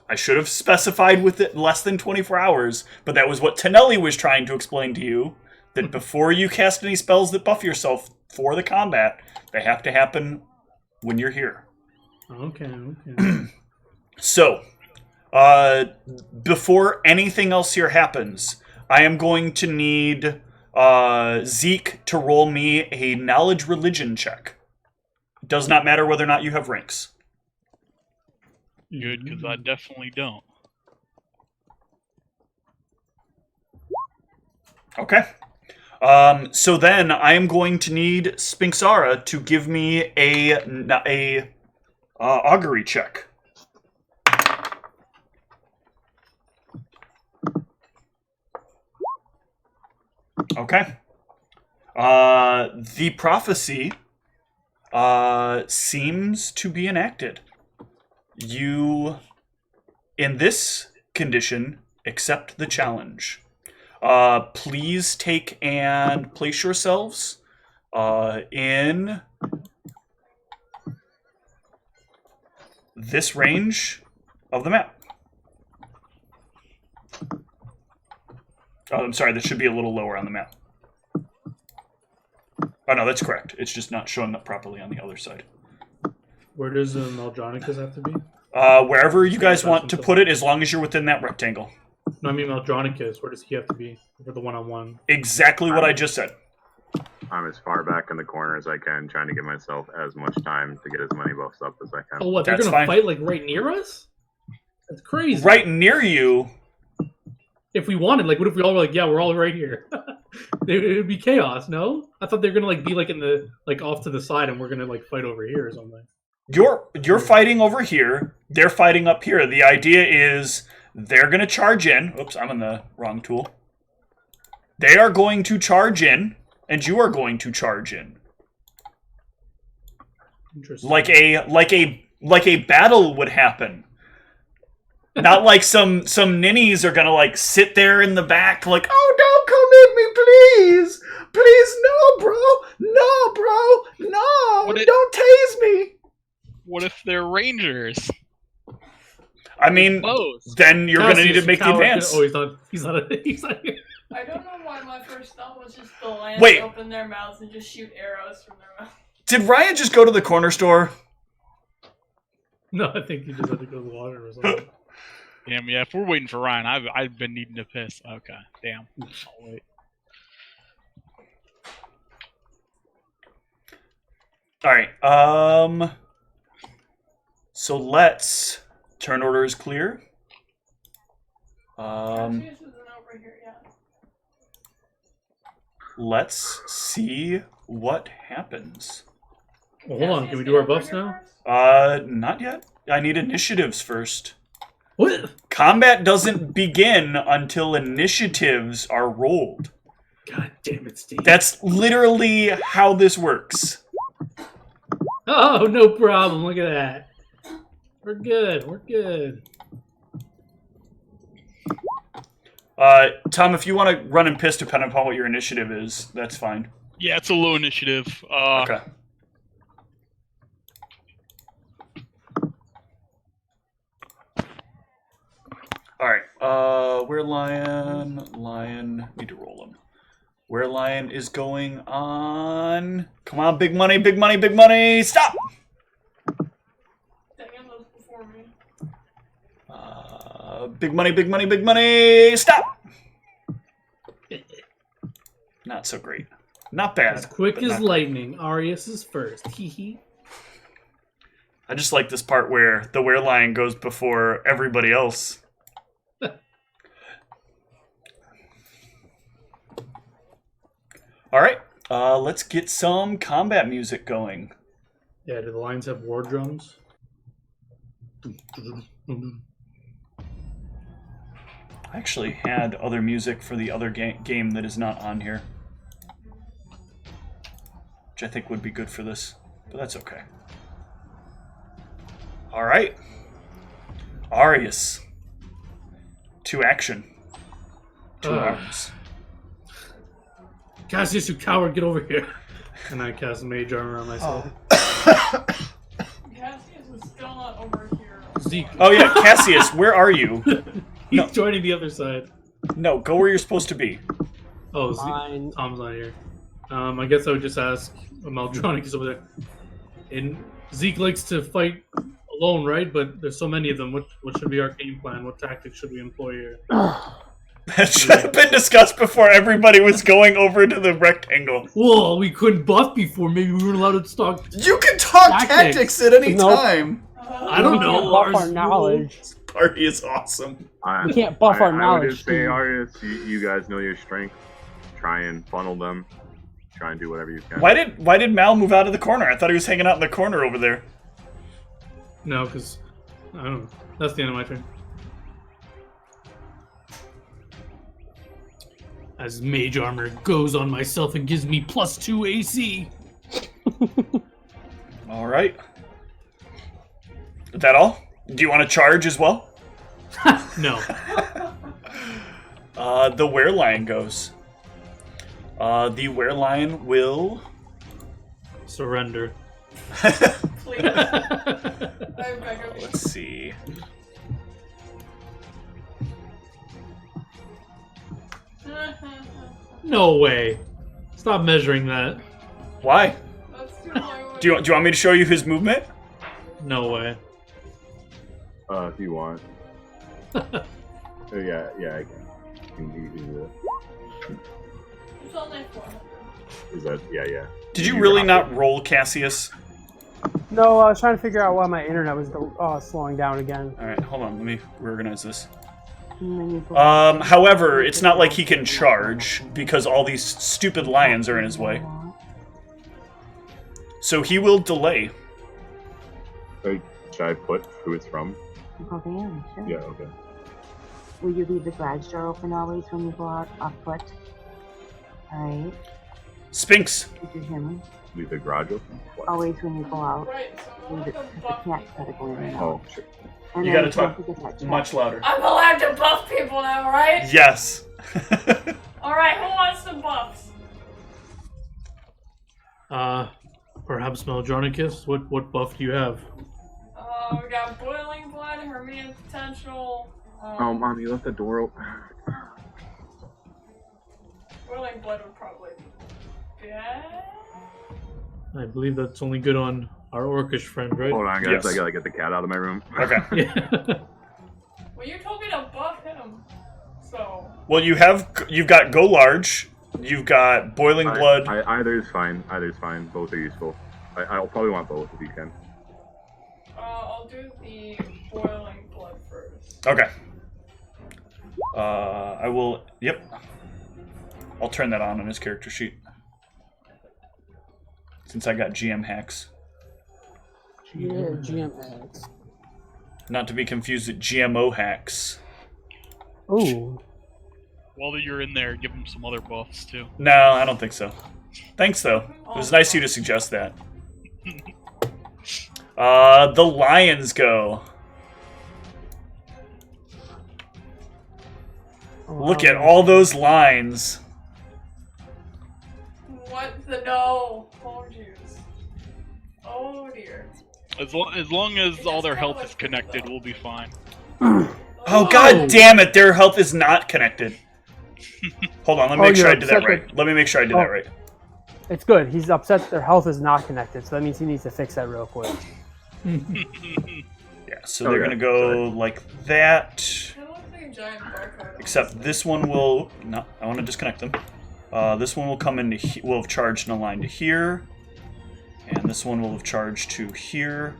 I should have specified with it less than 24 hours, but that was what Tonelli was trying to explain to you, that before you cast any spells that buff yourself for the combat, they have to happen when you're here. Okay. So, before anything else here happens, I am going to need Zeke to roll me a knowledge religion check. It does not matter whether or not you have ranks. Good, because I definitely don't. Okay. So then I am going to need Spinksara to give me a augury check. Okay. The prophecy seems to be enacted. You, in this condition, accept the challenge. Please take and place yourselves in this range of the map. Oh, I'm sorry, that should be a little lower on the map. Oh, no, that's correct. It's just not showing up properly on the other side. Where does Maldronicus have to be? Wherever you guys want to put it, as long as you're within that rectangle. No, I mean Maldronicus. Where does he have to be for the one-on-one? Exactly what I just said. I'm as far back in the corner as I can, trying to give myself as much time to get as many buffs up as I can. Oh, what? They're That's gonna fine. fight like right near us? That's crazy. Right near you. If we wanted, like, what if we all were like, yeah, we're all right here? It would be chaos. No, I thought they were gonna like be like in the like off to the side, and we're gonna like fight over here or something. You're fighting over here. They're fighting up here. The idea is they're going to charge in. Oops, I'm on the wrong tool. They are going to charge in, and you are going to charge in. Interesting. Like a battle would happen. Not like some ninnies are gonna like sit there in the back like, oh, don't come at me, please, please, no, bro, don't tase me. What if they're rangers? I mean, Both. then you're gonna need to make the advance. Oh, he's not here. I don't know why my first thought was just to land, Wait. open their mouths, and just shoot arrows from their mouth. Did Ryan just go to the corner store? No, I think he just had to go to the water or something. Damn, yeah, if we're waiting for Ryan, I've been needing to piss. Okay, damn. I'll wait. All right. So let's turn order is clear. This isn't over here yet. Let's see what happens. Well, hold on, can we do our buffs now? Not yet. I need initiatives first. What? Combat doesn't begin until initiatives are rolled. God damn it, Steve. That's literally how this works. Oh, no problem. Look at that. We're good. We're good. Tom, if you want to run and piss depending upon what your initiative is, that's fine. Yeah, it's a low initiative. Okay. Alright, where Lion, need to roll him. Where Lion is going on... Come on, big money, big money, big money, stop! Dang it, those before me. Big money, big money, big money, stop! Not so great. Not bad. As quick but as not great. lightning, Arius is first. Hee hee. I just like this part where the Were Lion goes before everybody else. Alright, let's get some combat music going. Yeah, do the lions have war drums? I actually had other music for the other game that is not on here, which I think would be good for this, but that's okay. All right, Arius, to action. 2 arms. Cassius, you coward, get over here. And I cast mage armor on myself. Cassius is still not over here. Zeke. Oh yeah, Cassius, where are you? He's No. joining the other side. No, go where you're supposed to be. Oh, Mine. Zeke. Tom's not here. I guess I would just ask Maldronicus over there. And Zeke likes to fight alone, right? But there's so many of them. What should be our game plan? What tactics should we employ here? That should have been discussed before everybody was going over to the rectangle. Whoa, we couldn't buff before. Maybe we weren't allowed to talk. You can talk Tactics. tactics at any Nope. time. I don't We know. can't buff our Lars. knowledge. This party is awesome. We can't buff our I would knowledge, just say, Steve. Arius, you guys know your strength. Try and funnel them. Try and do whatever you can. Why did Mal move out of the corner? I thought he was hanging out in the corner over there. No, because I don't know. That's the end of my turn. As mage armor goes on myself and gives me +2 AC. All right. Is that all? Do you want to charge as well? No. The werelion goes. The werelion will. Surrender. Please. I beg of you. Let's see. No way. Stop measuring that. Why? That's too long. Do you want me to show you his movement? No way. If you want. Oh, yeah, I can. You can do It's only 400. that. Is that? Yeah. Did you really not roll, Cassius? No, I was trying to figure out why my internet was slowing down again. All right, hold on. Let me reorganize this. However, However, it's not like he can charge because all these stupid lions are in his way. So he will delay. Should I put who it's from? Okay, sure. Yeah. Okay. Will you leave the garage door open always when you go out on foot? Alright. Sphinx. Did you hear me? Leave the garage open. What? Always when you go out, Right, so leave I'm it, gonna because buff the cat's people. gotta go in and out. Oh, sure. And You then gotta don't talk forget that check. much louder. I'm allowed to buff people now, right? Yes. Alright, who wants some buffs? Perhaps Meldronicus? What buff do you have? We got Boiling Blood, Hermean Potential. Oh, Mom, you left the door open. Boiling Blood would probably be bad. I believe that's only good on our orcish friend, right? Hold on, guys. Yes. I gotta get the cat out of my room. Okay. Yeah. Well, you told me to buff him, so. Well, you've got Go Large. You've got Boiling Blood. Either is fine. Both are useful. I'll probably want both if you can. I'll do the Boiling Blood first. Okay. I will. Yep. I'll turn that on his character sheet. Since I got GM hacks. Yeah, GM hacks. Not to be confused with GMO hacks. Ooh. While you're in there, give him some other buffs too. No, I don't think so. Thanks, though. It was nice of you to suggest that. The lions go. Look at all those lines. What the no? Oh jeez. Oh dear. As long as all their health is connected, we'll be fine. Oh, god damn it, their health is not connected. Hold on, let me make sure I did that upset right. Let me make sure I did that right. It's good. He's upset their health is not connected, so that means he needs to fix that real quick. Yeah, so they're gonna go like that. It looks like a giant barcode. Except this one will no. I want to disconnect them. This one will come into will have charged in a line to here, and this one will have charged to here.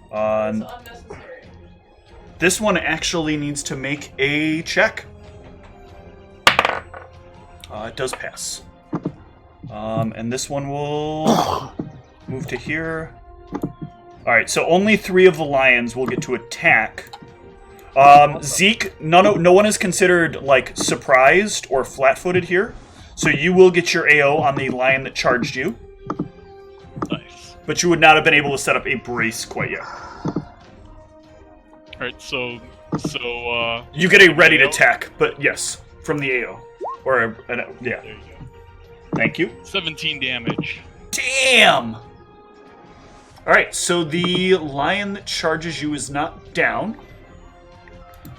It's unnecessary. This one actually needs to make a check. It does pass. And this one will move to here. Alright, so only 3 of the lions will get to attack. Zeke, no one is considered like surprised or flat-footed here, so you will get your AO on the lion that charged you. Nice. But you would not have been able to set up a brace quite yet. Alright, so You get a ready to AO? attack, but yes, from the AO. Or, yeah. there you go. Thank you. 17 damage. Damn! Alright, so the lion that charges you is not down,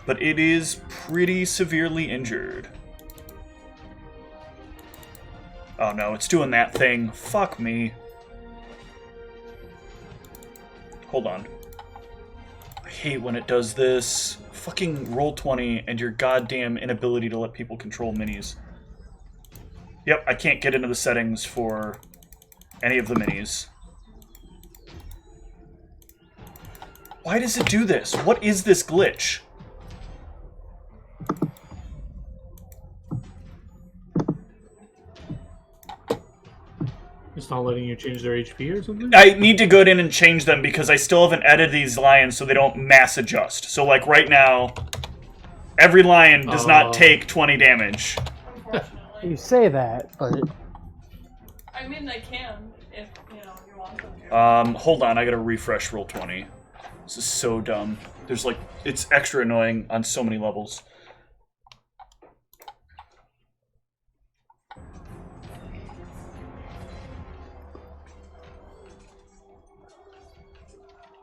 but it is pretty severely injured. Oh no, it's doing that thing. Fuck me. Hold on. I hate when it does this. Fucking roll 20 and your goddamn inability to let people control minis. Yep, I can't get into the settings for any of the minis. Why does it do this? What is this glitch? It's not letting you change their HP or something? I need to go in and change them because I still haven't edited these lions so they don't mass adjust. So like right now, every lion does not take 20 damage. Unfortunately. You say that, but I mean, they can if you want them to. Hold on, I gotta refresh roll 20. This is so dumb. There's like, it's extra annoying on so many levels.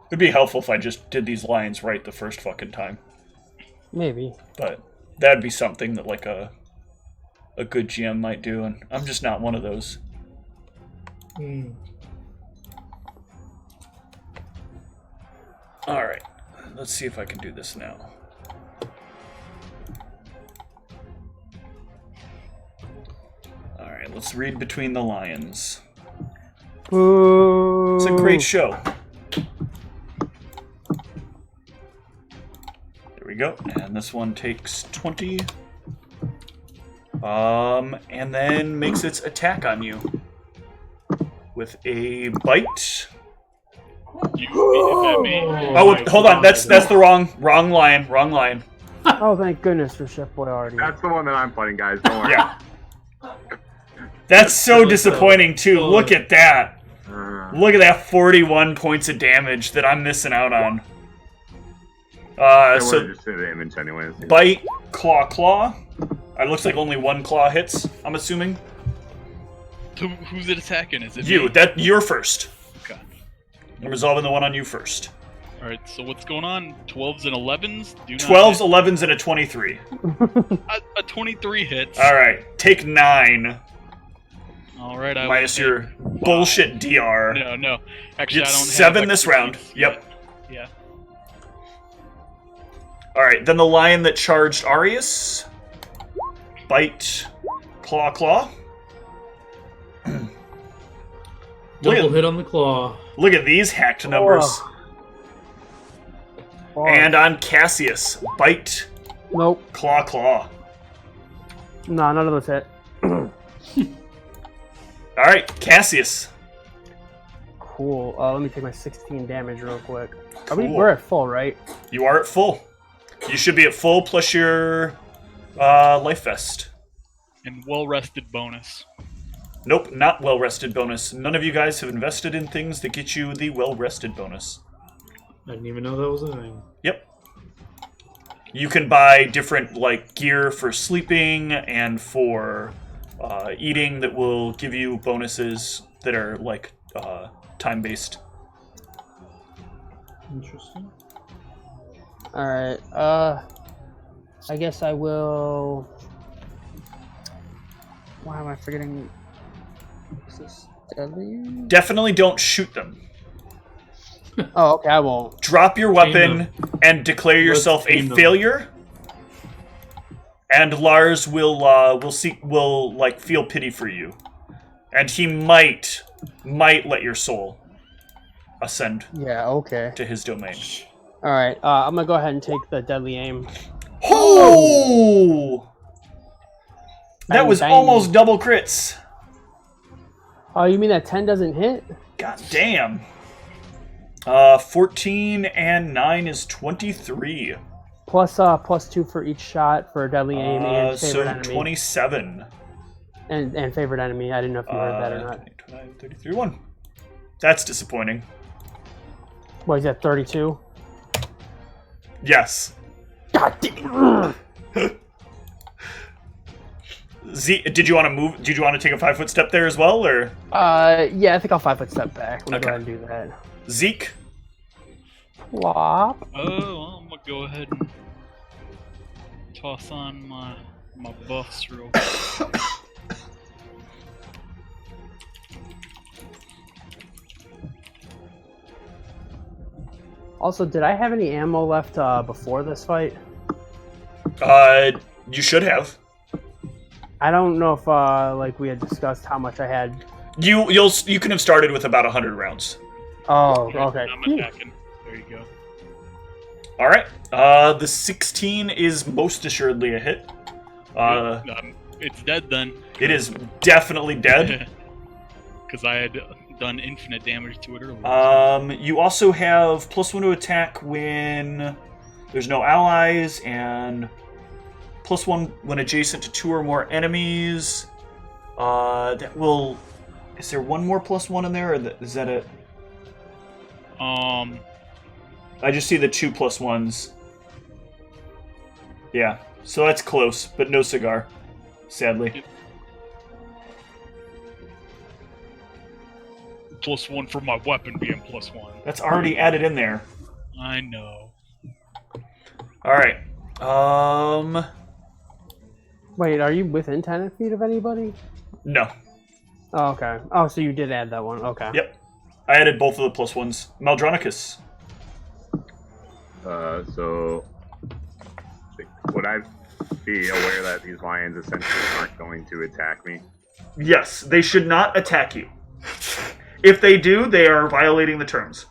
It'd be helpful if I just did these lines right the first fucking time. maybe. But that'd be something that like a good GM might do, and I'm just not one of those. Alright, let's see if I can do this now. Alright, let's read between the lions. Ooh. It's a great show. There we go. And this one takes 20. And then makes its attack on you. With a bite. You is that me? Oh, hold on. That's the wrong lion. Wrong lion. Oh, thank goodness for Chef Boyardee. That's the one that I'm fighting, guys. Don't worry. Yeah. That's so disappointing too. Look at that. Look at that 41 points of damage that I'm missing out on. So just hit the image anyways. bite, claw. It looks like only one claw hits, I'm assuming. Who's it attacking? Is it You, me? you're first. Okay. I'm resolving the one on you first. Alright, so what's going on? 12s and 11s? Do not 12s, hit. 11s, and a 23. A 23 hits. Alright, take 9. Alright, I Minus will your bullshit DR. No. Actually, It's I don't have 7 this round. expertise. Yep. Yeah. Alright, then the lion that charged Arius. Bite, claw. Double hit on the claw. Look at these hacked numbers. Oh. And on Cassius, bite, Nope. claw. No, none of those hit. Alright, Cassius. Cool. Let me take my 16 damage real quick. Cool. We're at full, right? You are at full. You should be at full plus your life vest. And well-rested bonus. Nope, not well-rested bonus. None of you guys have invested in things that get you the well-rested bonus. I didn't even know that was a thing. Yep. You can buy different like gear for sleeping and for eating that will give you bonuses that are like time-based. Interesting. Alright, I guess I will... Why am I forgetting... Is this deadly? Definitely don't shoot them. Oh, okay, I won't. Drop your weapon them. and declare yourself a tame them. failure. And Lars will feel pity for you. And he might let your soul ascend Yeah, okay. to his domain. Alright, I'm gonna go ahead and take the deadly aim. Oh! That Bang, was bang. almost double crits. Oh, you mean that 10 doesn't hit? God damn. 14 and 9 is 23. +2 for each shot for deadly aim and favorite so enemy. 27. And favorite enemy. I didn't know if you heard that or not. 29, 33, 1. That's disappointing. What is that? 32. Yes. God damn. Z, did you want to move? Did you want to take a 5-foot step there as well, or? Yeah, I think I'll 5-foot step back. Let me go Okay. ahead and do that. Zeke? Plop. Oh, well, I'm gonna go ahead and toss on my buffs real quick. Also, did I have any ammo left before this fight? You should have. I don't know if like we had discussed how much I had. You can have started with about 100 rounds. Oh, okay. I'm attacking. There you go. All right. The 16 is most assuredly a hit. It's dead then. It is definitely dead. Because I had done infinite damage to it earlier. You also have +1 to attack when there's no allies, and +1 when adjacent to 2 or more enemies. That will. Is there one more +1 in there, or is that it? I just see the 2 +1s. Yeah, so that's close, but no cigar, sadly. +1 for my weapon being +1. That's already added in there. I know. All right. Wait, are you within 10 feet of anybody? No. Oh, okay. Oh, so you did add that one. Okay. Yep. I added both of the +1s. Maldronicus. So would I be aware that these lions essentially aren't going to attack me? Yes, they should not attack you. If they do, they are violating the terms.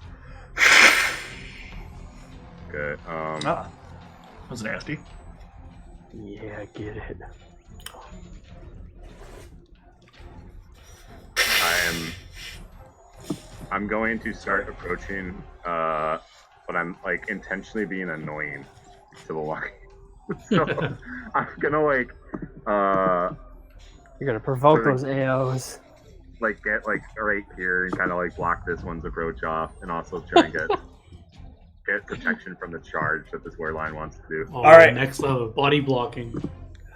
Good. That was nasty. Yeah, I get it. I'm going to start approaching, but I'm like intentionally being annoying to the lion. So I'm gonna like, You're gonna provoke sort of those AOs. like get like right here and kind of like block this one's approach off, and also try and get protection from the charge that this wereline wants to do. Oh, All right. Next level, body blocking.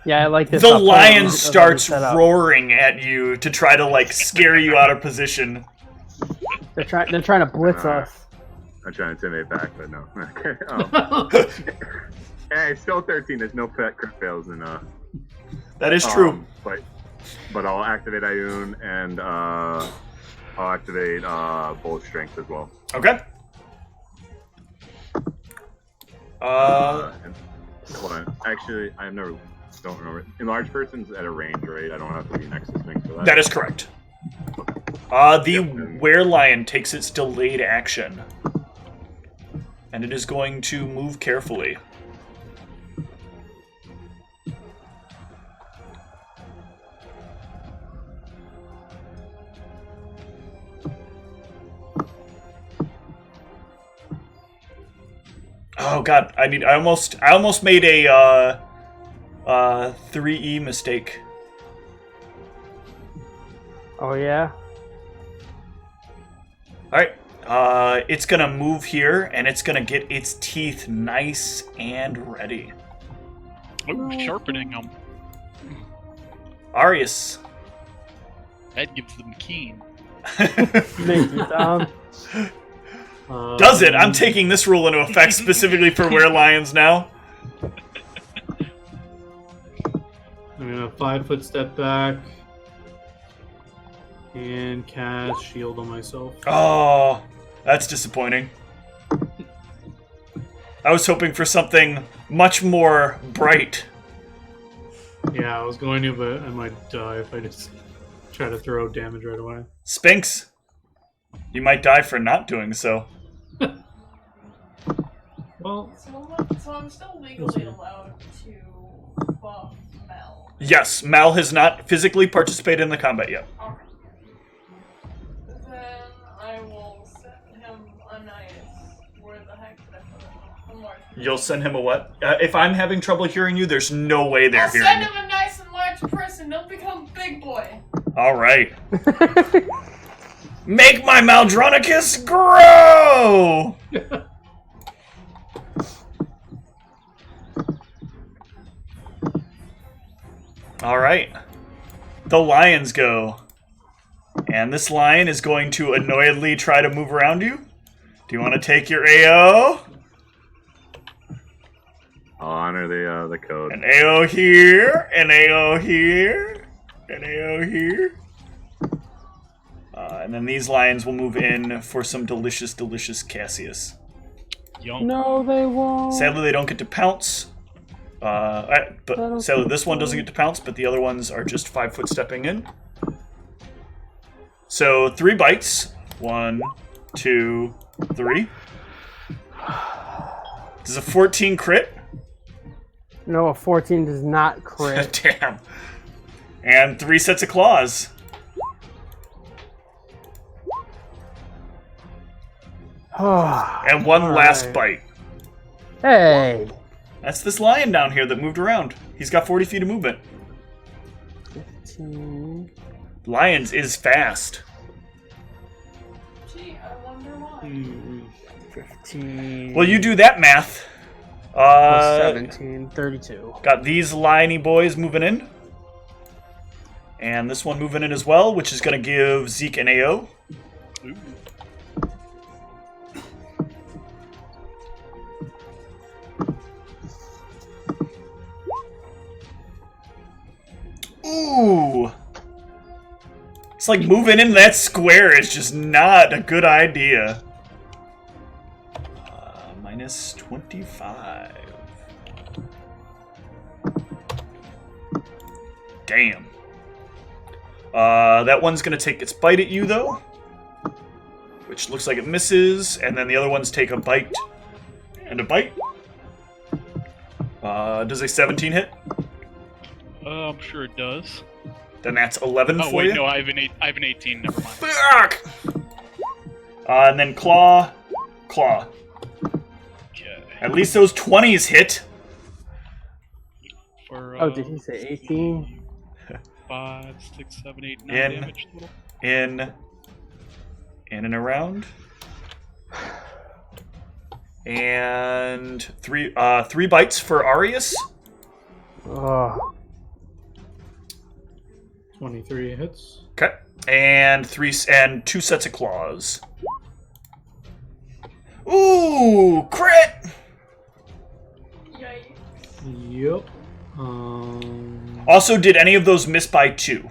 Yeah, I like this. The plan lion of the starts setup. roaring at you to try to like scare you out of position. They're trying to blitz us. I'm trying to intimidate back, but no. Hey, it's still 13. There's no crit fails in That is true. But I'll activate Ioun and I'll activate Bull Strength as well. Okay. And, hold on. Actually, don't remember. Enlarged person's at a range, right? I don't have to be next to things for that. That is correct. The werelion takes its delayed action. And it is going to move carefully. Oh god, I almost made a 3E mistake. Oh yeah. Alright. It's gonna move here, and it's gonna get its teeth nice and ready. Oh, sharpening them. Arius. That gives them keen. Thank you, Tom. Does it? I'm taking this rule into effect specifically for werelions now. I'm gonna 5-foot step back and cast shield on myself. Oh, that's disappointing. I was hoping for something much more bright. Yeah, I was going to, but I might die if I just try to throw damage right away. Spinks, you might die for not doing so. Well, So I'm still legally allowed to buff Mel. Yes, Mal has not physically participated in the combat yet. Okay. Then I will set him a nice. Where the heck did I put him? Enlarged You'll send him a what? If I'm having trouble hearing you, there's no way they're I'll hearing send you. him a nice and large person. He'll become big boy. All right. Make my Maldronicus grow! All right. The lions go. And this lion is going to annoyedly try to move around you. Do you want to take your AO? I'll honor the code. An AO here, an AO here, an AO here. And then these lions will move in for some delicious, delicious Cassius. Yum. No, they won't. Sadly, they don't get to pounce. But sadly, this one doesn't get to pounce, but the other ones are just 5 foot stepping in. So 3 bites. 1, 2, 3. Does a 14 crit? No, a 14 does not crit. Damn. And 3 sets of claws. And 1 last bite. Hey. That's this lion down here that moved around. He's got 40 feet of movement. 15. Lions is fast. Gee, I wonder why. 15. Well, you do that math. Plus 17, 32. Got these liony boys moving in. And this one moving in as well, which is going to give Zeke an AO. Ooh. Ooh. It's like moving in that square is just not a good idea. Minus 25. Damn. That one's going to take its bite at you, though. Which looks like it misses. And then the other ones take a bite and a bite. Does a 17 hit? I'm sure it does. Then that's 11 Oh for wait, you. no, I have an 18. Never mind. Fuck! And then claw. Okay. At least those 20s hit. For, Oh, did he say 18? 5, 6, 7, 8, 9 In. damage total. In and around. And three bites for Arius. Oh. 23 hits. Okay. And 2 sets of claws. Ooh, crit! Yikes. Yep. Also, did any of those miss by 2?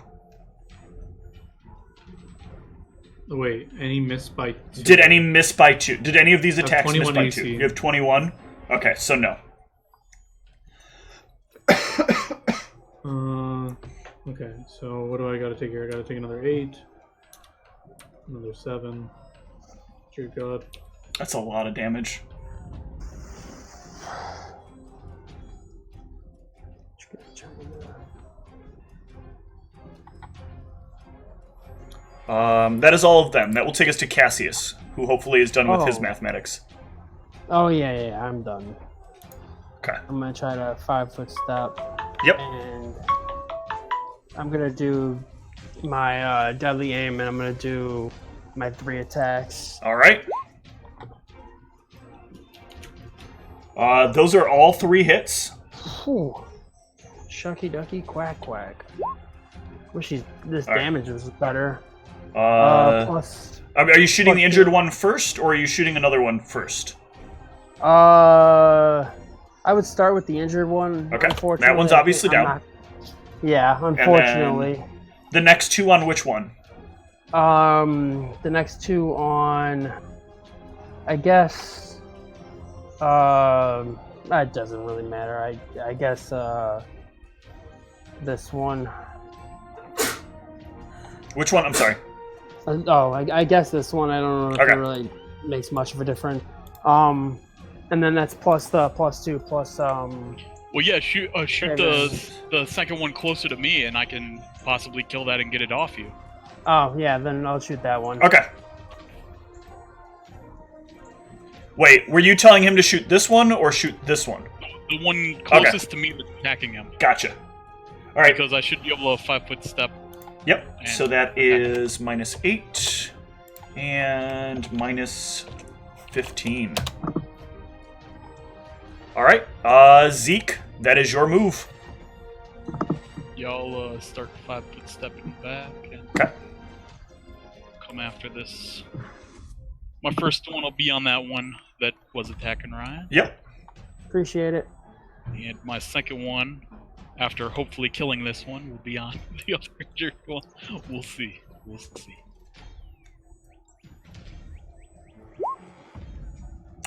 Wait, any miss by 2? Did any miss by 2? Did any of these have attacks miss 21 by AC. 2? You have 21? Okay, so no. Okay, so what do I gotta take here? I gotta take another 8. Another 7. Dear God. That's a lot of damage. That is all of them. That will take us to Cassius, who hopefully is done with his mathematics. Oh, yeah, I'm done. Okay. I'm gonna try to 5 foot step. Yep. And I'm gonna do my deadly aim, and I'm gonna do my 3 attacks. All right. Those are all 3 hits. Whew. Shucky ducky quack quack. Wish this All right. damage was better. Plus. Are you shooting the injured one first, or are you shooting another one first? I would start with the injured one. Okay. Unfortunately, That one's obviously I'm down. not- Yeah, unfortunately. The next 2 on which one? The next 2 on, I guess, that doesn't really matter. I guess, this one. Which one? I'm sorry. I guess this one. I don't know if Okay. it really makes much of a difference. And then that's plus 2 plus Well, yeah, shoot the second one closer to me, and I can possibly kill that and get it off you. Oh yeah, then I'll shoot that one. Okay. Wait, were you telling him to shoot this one or shoot this one? The one closest to me that's attacking him. Gotcha. All right. Because I should be able to 5-foot step. Yep. And So that is -8 and -15. All right. Zeke, that is your move. Y'all start 5-foot stepping back and Okay. come after this. My first one will be on that one that was attacking Ryan. Yep. Appreciate it. And my second one, after hopefully killing this one, will be on the other injured one. We'll see. We'll see.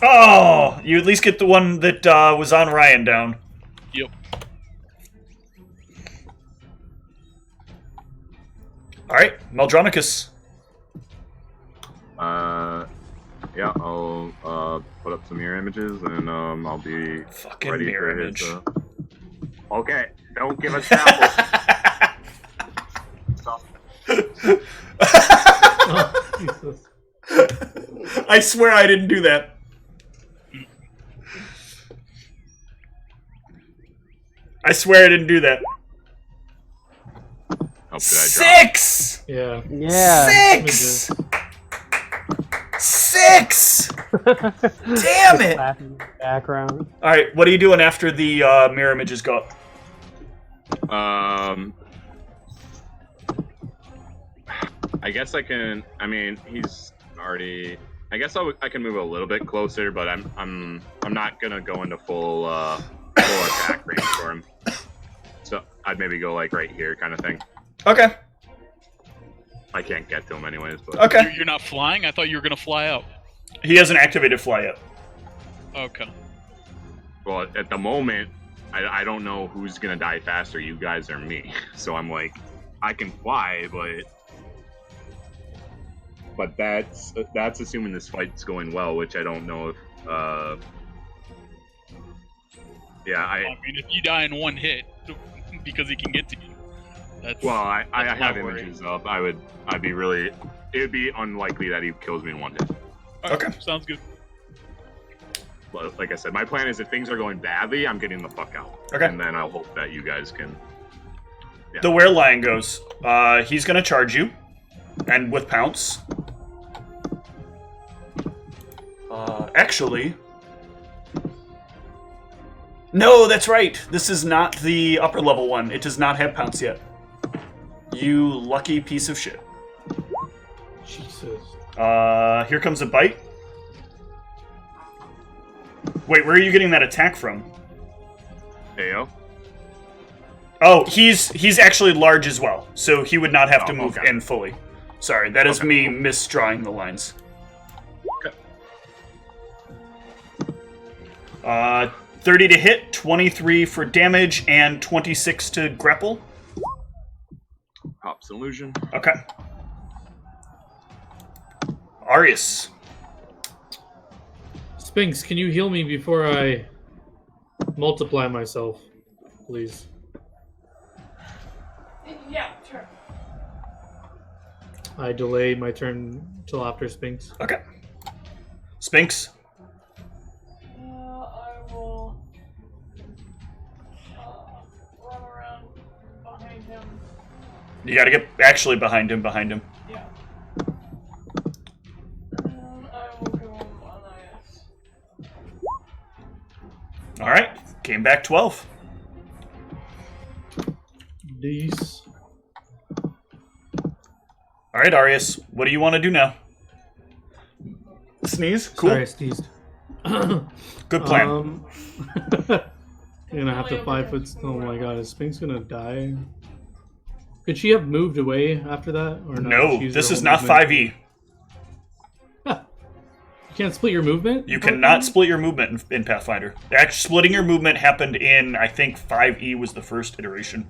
Oh, you at least get the one that was on Ryan down. Yep. All right, Meldronicus. Yeah, I'll put up some mirror images and I'll be Fucking ready mirror for image. his. Okay, don't give us samples. Stop. Oh, Jesus. I swear I didn't do that. I swear I didn't do that. Oh, did I drop? 6! Yeah. Yeah. 6! 6! Damn it! Laughing in the background. All right, what are you doing after the mirror images go up? I guess I can. I mean, he's already. I guess I can move a little bit closer, but I'm not gonna go into full attack range for him. So I'd maybe go like right here, kind of thing. Okay. I can't get to him anyways, but Okay. You're not flying? I thought you were going to fly out. He hasn't activated fly yet. Okay. well, at the moment, I don't know who's gonna die faster, you guys or me. So I'm like, I can fly, but that's assuming this fight's going well, which I don't know if. Yeah, I mean, if you die in one hit because he can get to you, that's. Well, I that's have my worry. images up. It would be unlikely that he kills me in one hit. Okay. Sounds good. But like I said, my plan is if things are going badly, I'm getting the fuck out. Okay. And then I'll hope that you guys can. Yeah. The where lion goes, he's gonna charge you, and with pounce. Actually, no, that's right. This is not the upper level one. It does not have pounce yet. You lucky piece of shit. Jesus. Here comes a bite. Wait, where are you getting that attack from? Ayo. Oh, he's actually large as well, so he would not have to Oh, move okay. in fully. Sorry, that is Okay. me misdrawing the lines. Okay. 30 to hit, 23 for damage, and 26 to grapple. Pops illusion. Okay. Arius. Sphinx, can you heal me before I multiply myself, please? Yeah, sure. I delay my turn till after Sphinx. Okay. Sphinx. I will run around behind him. You gotta get actually behind him, Yeah. And I will go on IS. Alright, came back 12. These. Alright, Arius, what do you want to do now? Sneeze? Cool. Sorry, I sneezed. Good plan. You're gonna have to 5 foot. Oh my god, is Sphinx gonna die? Could she have moved away after that, or not? No, She used this her is whole not movement? 5e. You can't split your movement? You cannot split your movement in Pathfinder. Actually, splitting your movement happened in, I think, 5e was the first iteration.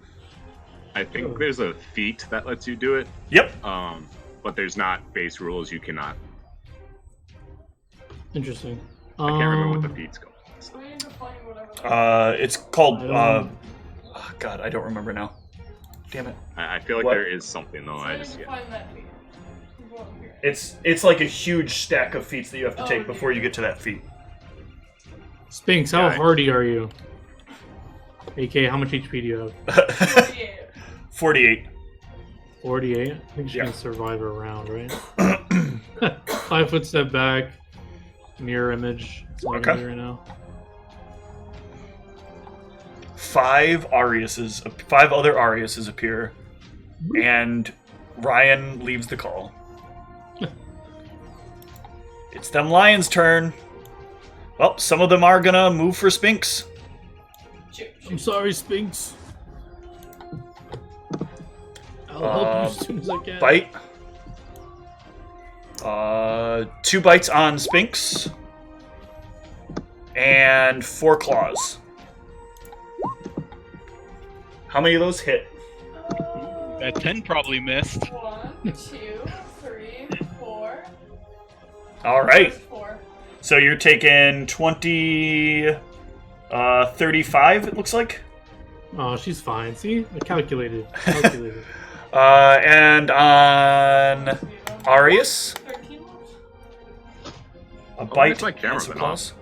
I think there's a feat that lets you do it. Yep. But there's not base rules. You cannot. Interesting. I can't remember what the feats go. So we need to find whatever that It's called, I don't oh, God, I don't remember now. Damn it. I feel like What? there is something though. So I we need just to yeah. find that feat. Go up here. It's like a huge stack of feats that you have to take before you get to that feat. Spinks, how hardy are you? AK, how much HP do you have? 48. 48. 48? I think she can survive a round, right? 5 foot step back. Mirror image. That's all I can do right now. 5 other Ariuses appear, and Ryan leaves the call. It's them lions' turn. Well, some of them are gonna move for Spinks. I'm sorry, Spinks. I'll help you as soon as I can. Bite. 2 bites on Spinks. And 4 claws. How many of those hit? That 10 probably missed. 1, 2, 3, 4. All right. 4. So you're taking 20, 35, it looks like. Oh, she's fine. See? I calculated. And on Arius, 13 a bite my and camera's some been claws.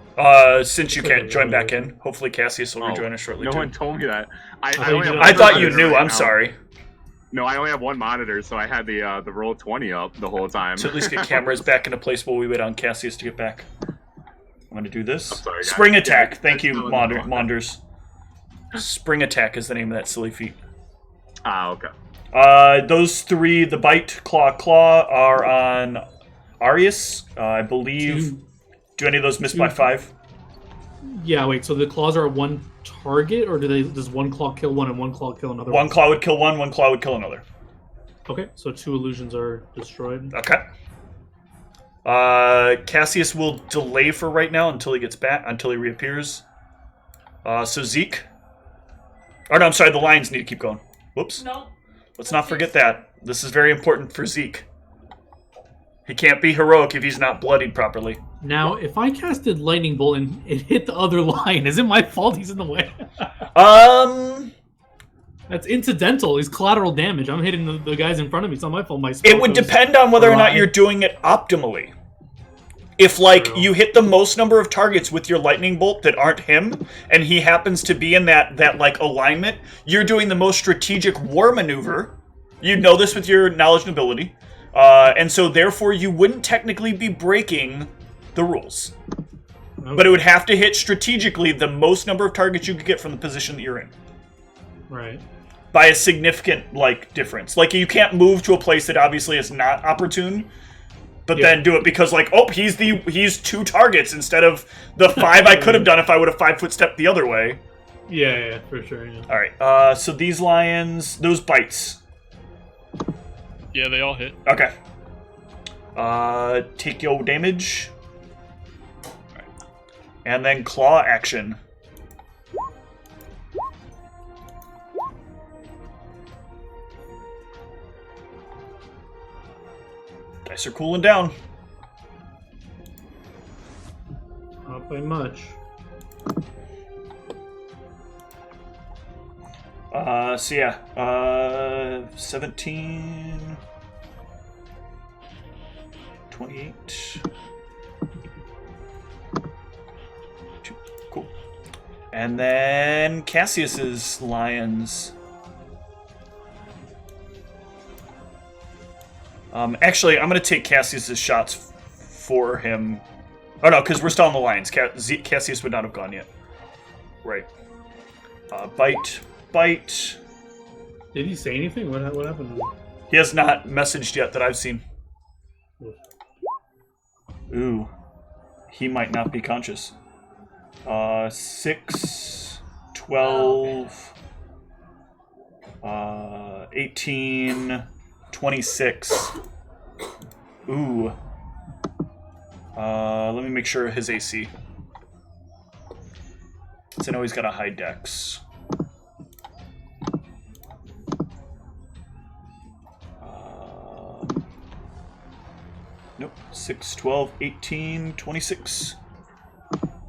Since you can't join back in, hopefully Cassius will rejoin us shortly No too. one told me that. I I thought you knew. I'm sorry. No, I only have one monitor, so I had the roll 20 up the whole time. So at least get cameras back into place while we wait on Cassius to get back. I'm going to do this. sorry, guys. Spring attack. Thank you, Still in the Monders. Spring attack is the name of that silly feat. Okay. Those 3, the bite, claw, are on Arius. I believe. Do any of those miss by 5? Yeah, wait, so the claws are one target, or does one claw kill one and one claw kill another? One claw would kill one claw would kill another. Okay, so 2 illusions are destroyed. Okay. Cassius will delay for right now until he gets back, until he reappears. So Zeke. Oh no, I'm sorry, the lions need to keep going. Whoops. No. Let's not forget that. This is very important for Zeke. He can't be heroic if he's not bloodied properly. Now, if I casted Lightning Bolt and it hit the other lion, is it my fault he's in the way? That's incidental. It's collateral damage. I'm hitting the guys in front of me. It's not my fault. It would depend on whether or not you're doing it optimally. If, you hit the most number of targets with your lightning bolt that aren't him, and he happens to be in that alignment, you're doing the most strategic war maneuver. You know this with your knowledge and ability. And so, therefore, you wouldn't technically be breaking the rules. Okay. But it would have to hit strategically the most number of targets you could get from the position that you're in. Right. By a significant, difference. You can't move to a place that obviously is not opportune, but then do it because, he's 2 targets instead of the 5 I could have done if I would have 5-foot stepped the other way. Yeah, for sure, yeah. Alright, so these lions, those bites. Yeah, they all hit. Okay. Take your damage. Right. And then claw action. Dice are cooling down. Not by much. 17... 28... Cool. And then Cassius's lions. Actually, I'm going to take Cassius's shots for him. Oh, no, because we're still on the lions. Cassius would not have gone yet. Right. Bite. Did he say anything? What happened to him? He has not messaged yet that I've seen. Ooh. He might not be conscious. 6, 12, 18, 26. Ooh. Let me make sure his AC. So I know he's got a high dex. Nope. 6, 12, 18, 26.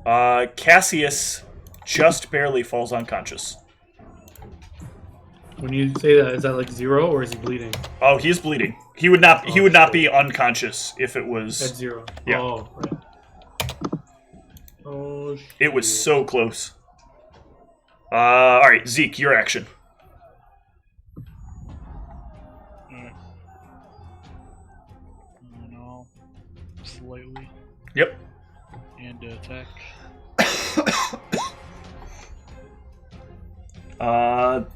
Cassius just barely falls unconscious. When you say that, is that like 0 or is he bleeding? Oh, he's bleeding. He would not. He would not be unconscious if it was. At 0. Yeah. Oh, right. Oh, shit. It was so close. All right, Zeke, your action. Alright. No. Slightly. Yep. And attack.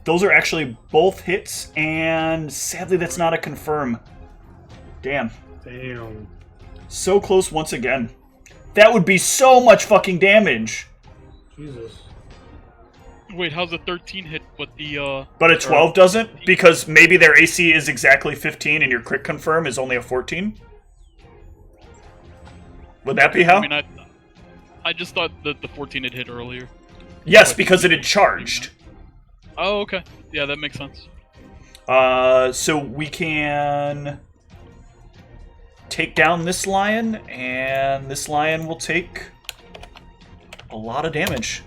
Those are actually both hits, and sadly, that's not a confirm. Damn. Damn. So close once again. That would be so much fucking damage. Jesus. Wait, how's a 13 hit but the But a 12 doesn't? Because maybe their AC is exactly 15 and your crit confirm is only a 14? Would that be how? I mean, I just thought that the 14 had hit earlier. Yes, because it had charged. Oh, okay. Yeah, that makes sense. So we can take down this lion, and this lion will take a lot of damage.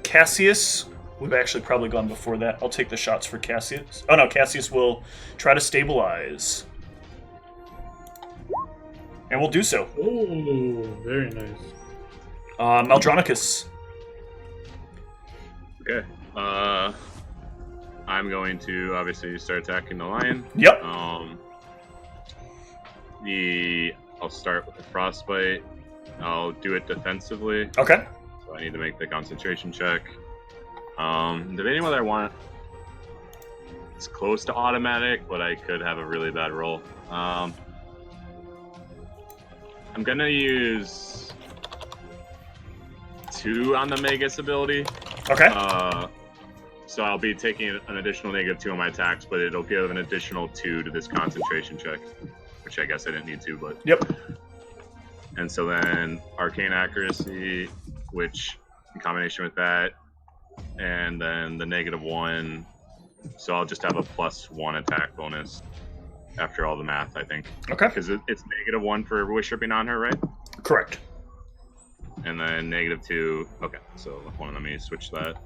Cassius, we've actually probably gone before that. I'll take the shots for Cassius. Oh no, Cassius will try to stabilize. And we'll do so. Oh, very nice. Maldronicus. Okay. I'm going to obviously start attacking the lion. Yep. I'll start with the frostbite. I'll do it defensively. Okay. So I need to make the concentration check. Debating whether I want it's close to automatic, but I could have a really bad roll. I'm gonna use 2 on the Magus ability. Okay. So I'll be taking an additional -2 on my attacks, but it'll give an additional 2 to this concentration check, which I guess I didn't need to, but... Yep. And so then Arcane Accuracy, which in combination with that, and then the -1, so I'll just have a +1 attack bonus after all the math, I think. Okay. Because it's -1 for wish stripping on her, right? Correct. And then -2. Okay, so hold on, let me switch that.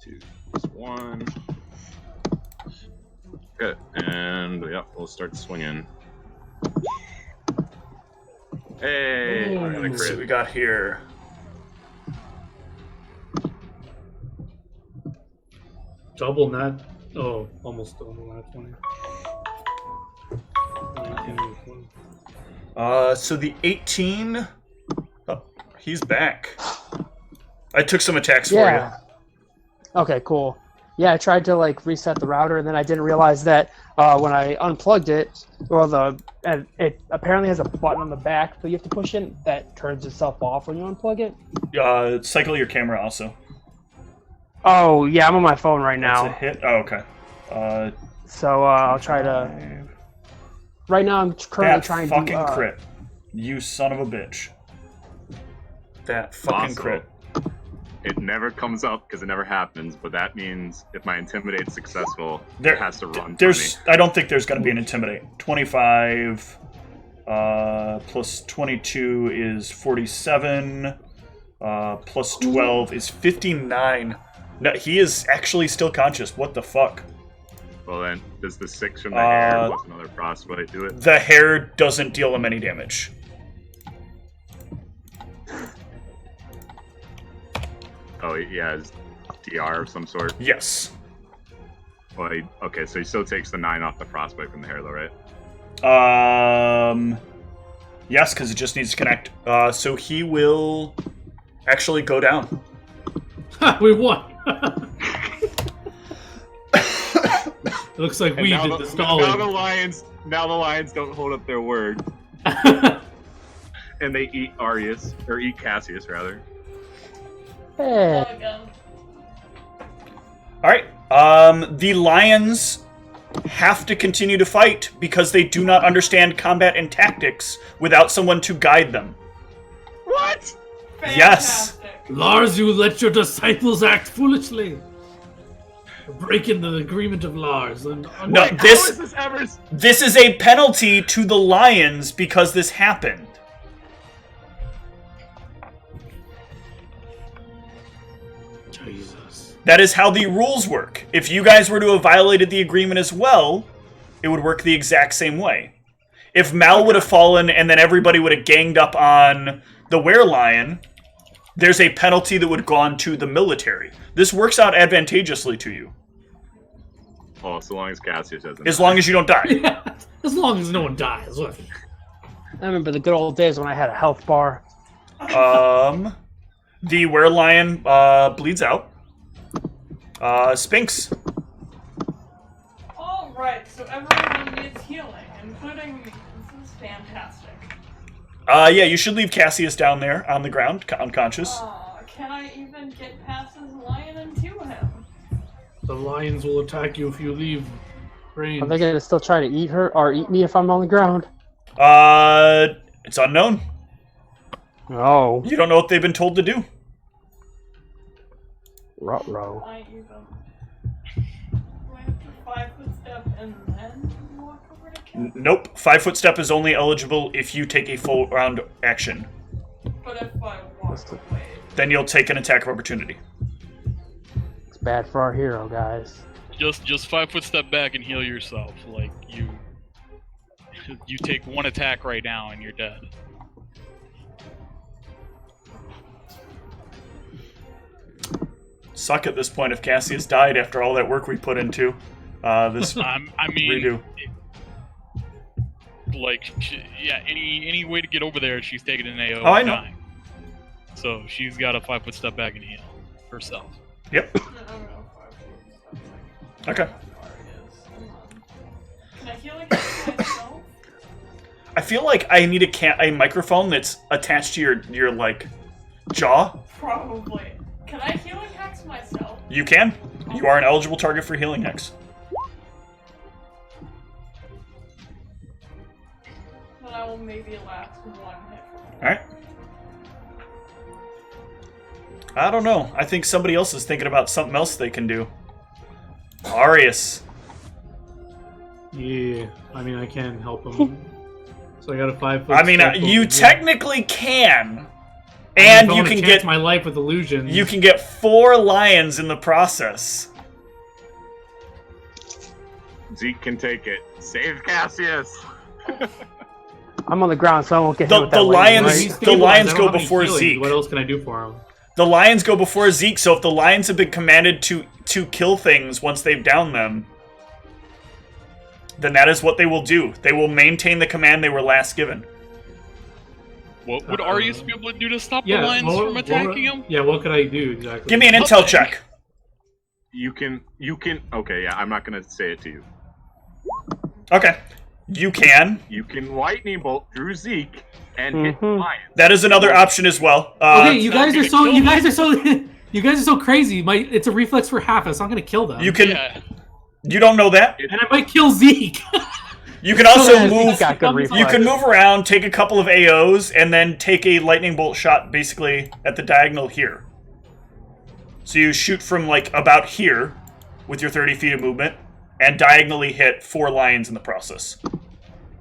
2 + 1. Good, and yeah, we'll start swinging. Hey, I got a Let's see what we crit. got here. Double nat. Oh, almost double nat 20. 19 and 20. So the 18... Oh, he's back. I took some attacks for Yeah. Okay, cool. Yeah, I tried to like reset the router, and then I didn't realize that when I unplugged it, and it apparently has a button on the back that you have to push in that turns itself off when you unplug it. you. Cycle your camera also. Oh yeah, I'm on my phone right That's a now, hit. Oh, okay. so I'll try to. Right now, I'm currently That trying fucking to. crit. You son of a bitch. That fucking Also, crit. It never comes up because it never happens, but that means if my intimidate's successful, There- it has to run. There's, I don't think there's going to be an intimidate. 25 plus 22 is 47. Plus 12 is 59. No, he is actually still conscious. What the fuck? Well then, does the 6 from the hair Uh, plus another frostbite do it? The hair doesn't deal him any damage. Oh, he has DR of some sort. Yes. Well, okay, so he still takes the 9 off the frostbite from the hair, though, right? Yes, because it just needs to connect. So he will actually go down. Ha! We won! It looks like we did the Now stalling. the lions don't hold up their word, and they eat Arius or eat Cassius rather. Hey. Again. All right. The lions have to continue to fight because they do not understand combat and tactics without someone to guide them. What? Yes. Fantastic. Lars, you let your disciples act foolishly. Breaking the agreement of Lars. And No, How is this ever? This is a penalty to the lions because this happened. That is how the rules work. If you guys were to have violated the agreement as well, it would work the exact same way. If Mal would have fallen and then everybody would have ganged up on the werelion, there's a penalty that would have gone to the military. This works out advantageously to you. Oh, so long as Cassius doesn't. As long as you don't die. Yeah, as long as no one dies. I remember the good old days when I had a health bar. The werelion bleeds out. Spinks. Alright, so everyone needs healing, including me. This is fantastic. Yeah, you should leave Cassius down there on the ground, unconscious. Can I even get past this lion and to him? The lions will attack you if you leave range. Are they gonna still try to eat her or eat me if I'm on the ground? It's unknown. No. You don't know what they've been told to do. Ruh-roh. I even... Do I have to 5-foot step and then walk over to kill? Nope. 5-foot step is only eligible if you take a full round action. But if I walk away... Then you'll take an attack of opportunity. It's bad for our hero, guys. Just 5-foot step back and heal yourself. Like you take one attack right now and you're dead. Suck at this point if Cassius died after all that work we put into this I mean, redo. Like, yeah, any way to get over there, she's taking an AO. Oh, I know. Dying. So she's got a 5-foot step back and heal herself. Yep. Okay. Can I heal against myself? I feel like I need a microphone that's attached to your like jaw. Probably. Can I heal attacks myself? You can. You are an eligible target for healing hex. Then I will maybe last one hit. Alright. I don't know. I think somebody else is thinking about something else they can do. Arius. Yeah, I mean, I can help him. So I got a 5-foot. I mean, step you over. technically can. I And mean, you if I can wanna get chance my life with illusions. you can get 4 lions in the process. Zeke can take it. Save Cassius. I'm on the ground, so I won't get hit with that The lightning, lions- right? He's the stabilized, lions I don't go have any before healing. Zeke. What else can I do for him? The lions go before Zeke, so if the lions have been commanded to kill things once they've downed them, then that is what they will do. They will maintain the command they were last given. What would Arius be able to do to stop Yeah, the lions what- from attacking him? Yeah, what could I do exactly? Give me an intel check. You can. Okay, yeah, I'm not gonna say it to you. Okay. You can. You can lightning bolt through Zeke and hit the lion. That is another option as well. Okay, you not guys are gonna so kill you them. guys are so you guys are so crazy. It's a reflex for half. It's not gonna kill them. You can. Yeah. You don't know that. and I might kill Zeke. You can also Yeah, move. Zeke's got good You reflex. You can move around, take a couple of AOs, and then take a lightning bolt shot basically at the diagonal here. So you shoot from like about here with your 30 feet of movement, and diagonally hit 4 lions in the process.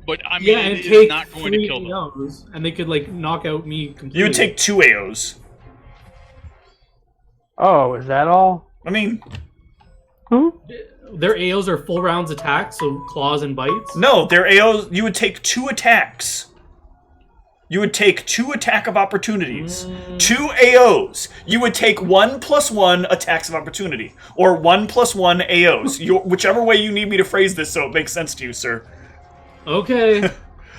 But I mean, Yeah, and it take is not going to 3 kill them. AOs, and they could like knock out me completely. You would take 2 AOs. Oh, is that all? I mean, Their AOs are full rounds attack, so claws and bites. no, their AOs. You would take 2 attacks. You would take 2 attack of opportunities. 2 AOs. You would take 1+1 attacks of opportunity. Or 1+1 AOs. Whichever way you need me to phrase this so it makes sense to you, sir. Okay,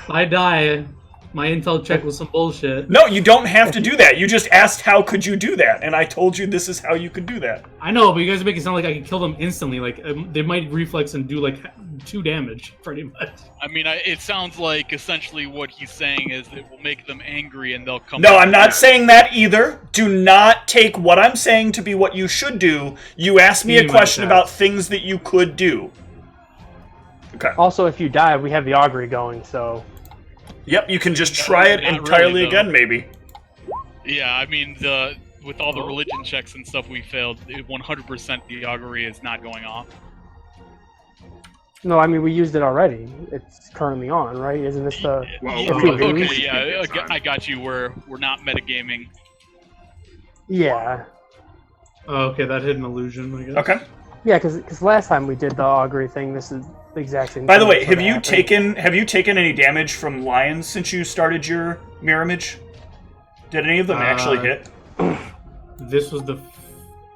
I die. My intel check was some bullshit. No, you don't have to do that. You just asked how could you do that, and I told you this is how you could do that. I know, but you guys make it sound like I can kill them instantly. Like they might reflex and do like 2 damage, pretty much. I mean, it sounds like essentially what he's saying is it will make them angry and they'll come. No, back. I'm not saying that either. Do not take what I'm saying to be what you should do. You asked me a Team question attacks. about things that you could do. Okay. Also, if you die, we have the augury going, so... Yep, you can just try it Not entirely really, though. again, maybe. Yeah, I mean, with all the religion checks and stuff we failed, 100% the augury is not going off. No, I mean, we used it already. It's currently on, right? Isn't this the... Well, If we lose- Okay, yeah, I got you. We're not metagaming. Yeah. Oh, okay, that hid an illusion, I guess. Okay. Yeah, because last time we did the augury thing, this is the exact same. By the thing way, that have sorta you happened. taken any damage from lions since you started your mirror image? Did any of them actually hit? This was the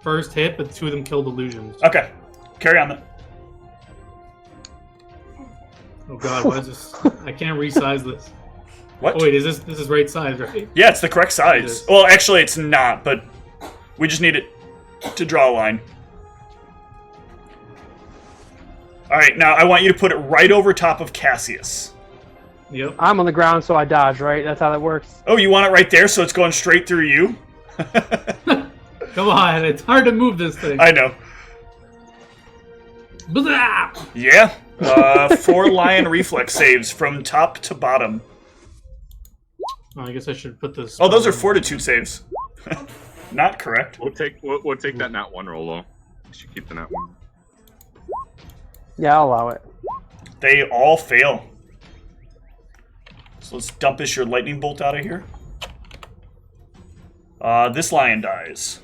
first hit, but 2 of them killed illusions. Okay. Carry on then. Oh god, what is this? I can't resize this. What? Oh wait, this is right size, right? Yeah, it's the correct size. It is. Well, actually, it's not, but we just need it to draw a line. All right, now I want you to put it right over top of Cassius. Yep. I'm on the ground, so I dodge. Right? That's how that works. Oh, you want it right there, so it's going straight through you? Come on, it's hard to move this thing. I know. Blah! Yeah. 4 lion reflex saves from top to bottom. Oh, I guess I should put this. Oh, those are fortitude saves. Not correct. We'll take that nat 1 roll though. You should keep the nat 1. Yeah, I'll allow it. They all fail. So let's dump your lightning bolt out of here. This lion dies.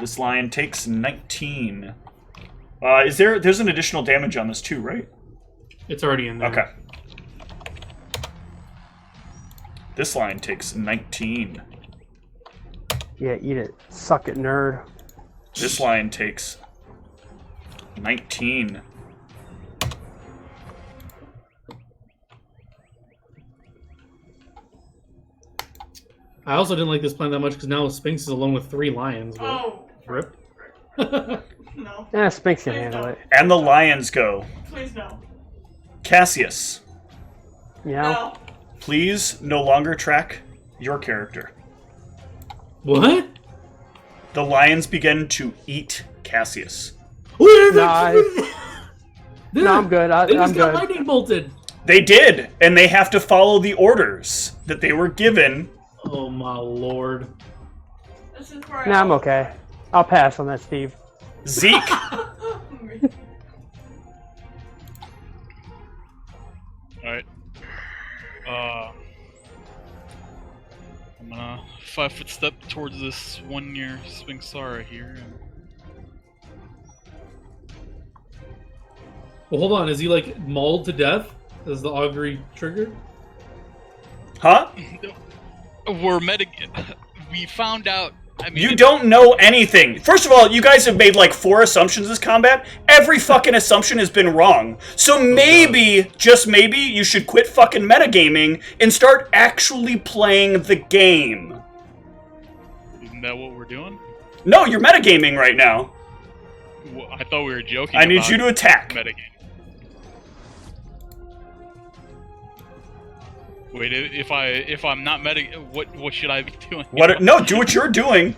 This lion takes 19. There's an additional damage on this too, right? It's already in there. Okay. This lion takes 19. Yeah, eat it. Suck it, nerd. This lion takes 19. I also didn't like this plan that much because now Sphinx is alone with 3 lions. But... Oh, Rip. no. Sphinx can Please handle don't. it. And the lions go. Please no. Cassius, Yeah. No. please no longer track your character. What? The lions begin to eat Cassius. No, I'm good. They I'm just got good. lightning bolted. They did, and they have to follow the orders that they were given. Oh my lord. This is where Nah, I'm okay. I'll pass on that, Steve. Zeke, Alright. I'm gonna 5-foot step towards this one near Sphinxara here. Well, hold on. Is he like mauled to death? Is the augury triggered? huh? We found out. I mean, You don't know anything. First of all, you guys have made like 4 assumptions this combat. Every fucking assumption has been wrong. So maybe, just maybe, you should quit fucking metagaming and start actually playing the game. Isn't that what we're doing? No, you're metagaming right now. Well, I thought we were joking. I need about you to attack. metagame. Wait, if I'm not meta, what should I be doing? No, do what you're doing.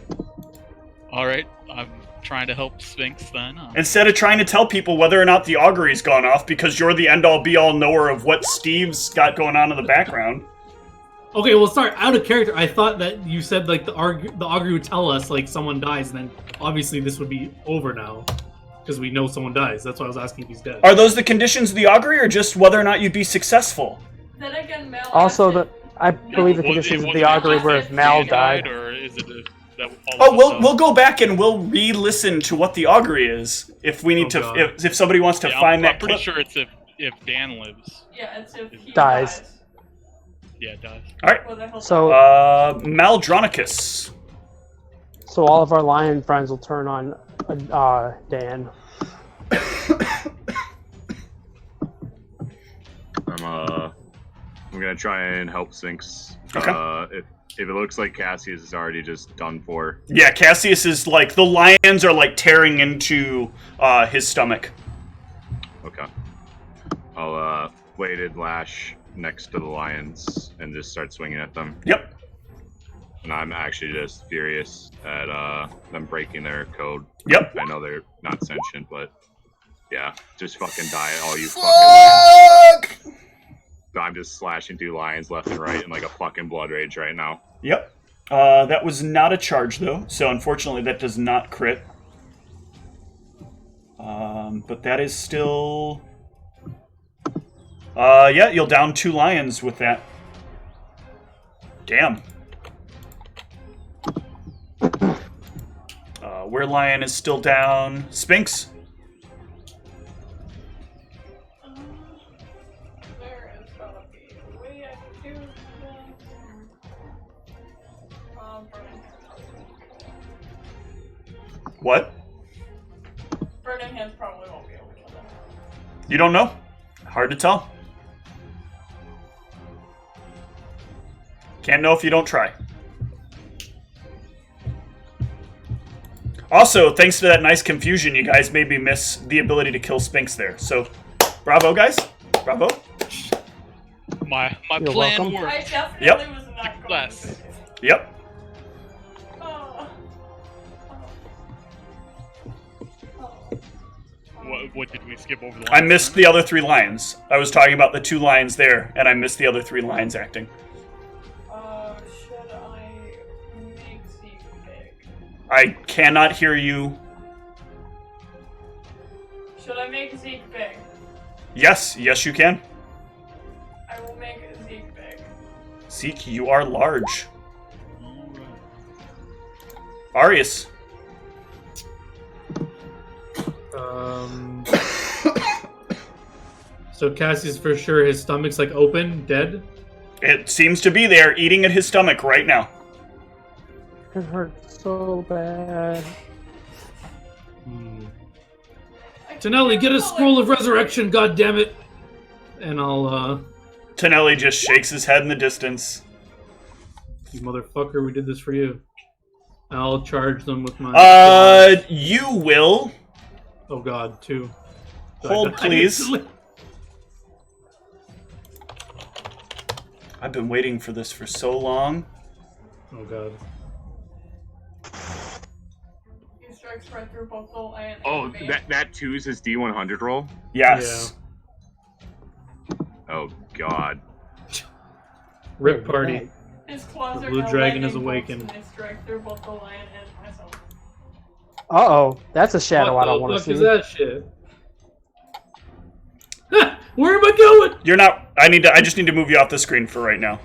All right, I'm trying to help Sphinx then. Instead of trying to tell people whether or not the augury's gone off because you're the end-all be-all knower of what Steve's got going on in the background. Okay, well, sorry, out of character. I thought that you said like the augury would tell us like someone dies, and then obviously this would be over now because we know someone dies. That's why I was asking if he's dead. Are those the conditions of the augury, or just whether or not you'd be successful? Then again, Mel. Also, I believe the conditions of the augury were if Mal died. or is it that Oh, we'll go back and we'll re-listen to what the augury is if we need Oh, to. If somebody wants to Yeah, find I'm that pretty clip. sure it's if Dan lives. Yeah, it's if he Dies. dies. Yeah, dies. All right. What the hell? So, Maldronicus. so all of our lion friends will turn on Dan. I'm gonna try and help Sphinx. Okay. If it looks like Cassius is already just done for. Yeah, Cassius is like the lions are like tearing into his stomach. Okay. I'll bladed lash next to the lions and just start swinging at them. Yep. And I'm actually just furious at them breaking their code. Yep. I know they're not sentient, but yeah, just fucking die, all you fucking lions. I'm just slashing through lions left and right in like a fucking blood rage right now. Yep. That was not a charge though, so unfortunately that does not crit. But that is still. Yeah, you'll down 2 lions with that. Damn. Were Lion is still down. Sphinx. There is gonna be a way I can do this. Burning Hands. What? Burning Hands probably won't be able to kill them. You don't know? Hard to tell. Can't know if you don't try. Also, thanks to that nice confusion, you guys made me miss the ability to kill Sphinx there. So, bravo, guys. Bravo. My You're plan welcome. I worked. definitely was not going Success. to do this. Yep. Oh. What did we skip over the line? I missed the other 3 lions. I was talking about the 2 lions there, and I missed the other 3 lions acting. Should I make Zeke big? I cannot hear you. Should I make Zeke big? Yes, yes you can. I will make Zeke big. Zeke, you are large. Arius. So Cassius, for sure, his stomach's like open, dead. It seems to be there, eating at his stomach right now. It hurts so bad. Tonelli, get a scroll of resurrection, God damn it! And I'll, Tonelli just shakes his head in the distance. you motherfucker, we did this for you. I'll charge them with my... You will. Oh god, 2. Hold, please. I've been waiting for this for so long. Oh god. He strikes right through both the lion and Oh, the that 2 is his D100 roll? Yes. Oh, God. Rip party. His claws The are blue now dragon is lightning bolts, awakened. and they strike through both the lion and myself. Uh-oh. That's a shadow I don't What want the to fuck see. is that shit? Where am I going? You're not. I just need to move you off the screen for right now.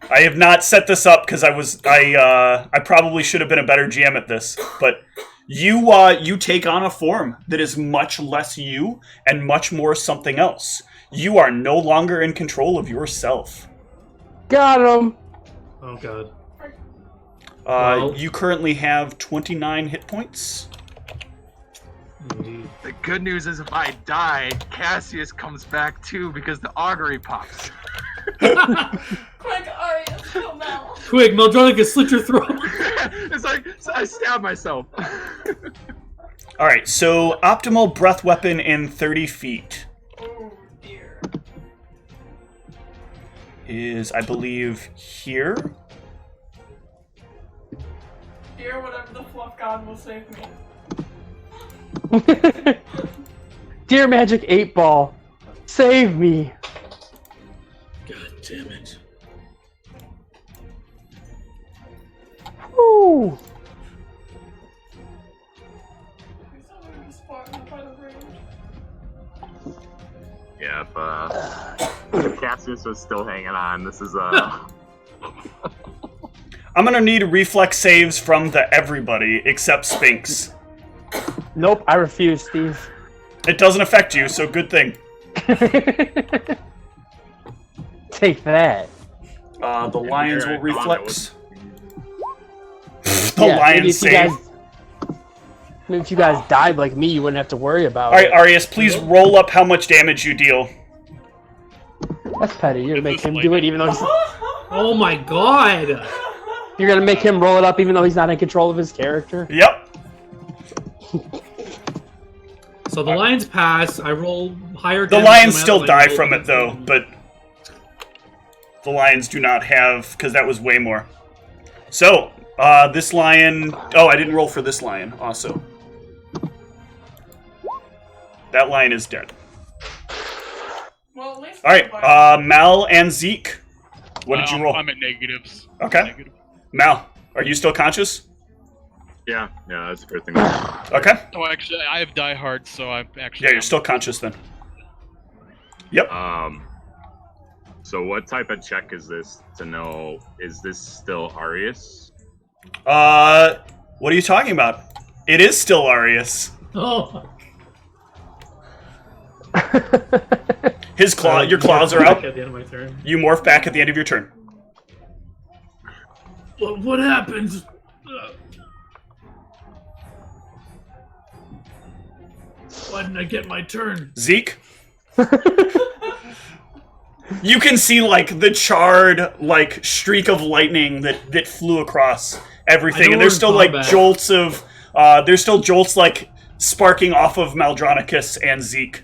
I have not set this up because I probably should have been a better GM at this. But you take on a form that is much less you and much more something else. You are no longer in control of yourself. Got him! Oh god. Well. You currently have 29 hit points. Indeed. The good news is if I die, Cassius comes back too because the augury pops. Quick, Arius, kill Mel. Quick, Meldronica, slit your throat! It's like I stab myself. Alright, so optimal breath weapon in 30 feet Oh dear. is, I believe, here. Dear, whatever the fluff god will save me. Dear Magic 8-Ball, save me! God damn it. Woo! Please tell me to spot me by the range. Yeah, if Cassius was still hanging on, this is, I'm gonna need reflex saves from the everybody except Sphinx. Nope, I refuse, Steve. It doesn't affect you, so good thing. Take that. The lions will I thought it reflex. The Yeah, maybe lions if you save. guys- Maybe if you guys died like me, you wouldn't have to worry about Alright, it. Arius, please roll up how much damage you deal. That's petty. You're gonna make This him is do like- it even though he's... Oh my god! You're gonna make him roll it up even though he's not in control of his character? Yep. So the lions pass, I roll higher The damage lions than my still other die lions. from it, though, but the lions do not have, because that was way more. So, this lion... Oh, I didn't roll for this lion, also. That lion is dead. Well, at least. Alright, Mal and Zeke. What did you roll? I'm at negatives. Okay. Negative. Mal, are you still conscious? yeah, that's the first thing. Okay. Oh, actually, I have Die Hard, so I'm actually. Yeah, you're still conscious then. Yep. So what type of check is this to know, is this still Arius? What are you talking about? It is still Arius. Oh. Your claws are out. At the end of my turn. You morph back at the end of your turn. What happens? Why didn't I get my turn? Zeke? You can see, like, the charred, like, streak of lightning that flew across everything. And there's still, like, jolts of... there's still jolts, like, sparking off of Maldronicus and Zeke.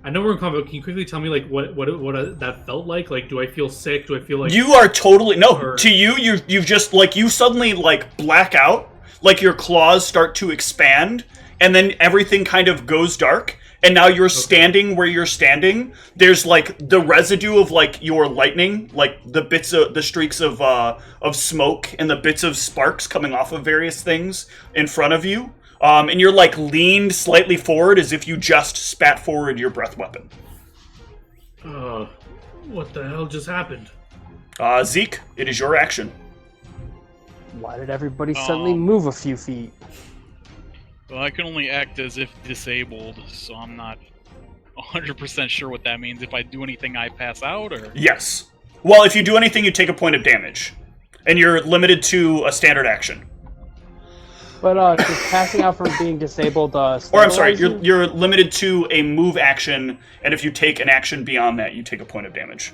I know we're in combat. Can you quickly tell me, like, what that felt like? Like, do I feel sick? Do I feel like... You are totally... No, or... to you've just, like, you suddenly, like, black out. Like, your claws start to expand. And then everything kind of goes dark. And now you're standing where you're standing. There's, like, the residue of, like, your lightning. Like, the bits of... The streaks of smoke and the bits of sparks coming off of various things in front of you. And you're, like, leaned slightly forward as if you just spat forward your breath weapon. What the hell just happened? Zeke, it is your action. Why did everybody suddenly move a few feet? Well, I can only act as if disabled, so I'm not 100% sure what that means. If I do anything, I pass out, or? Yes. Well, if you do anything, you take a point of damage. And you're limited to a standard action. But does passing out from being disabled or I'm sorry, you're limited to a move action, and if you take an action beyond that, you take a point of damage.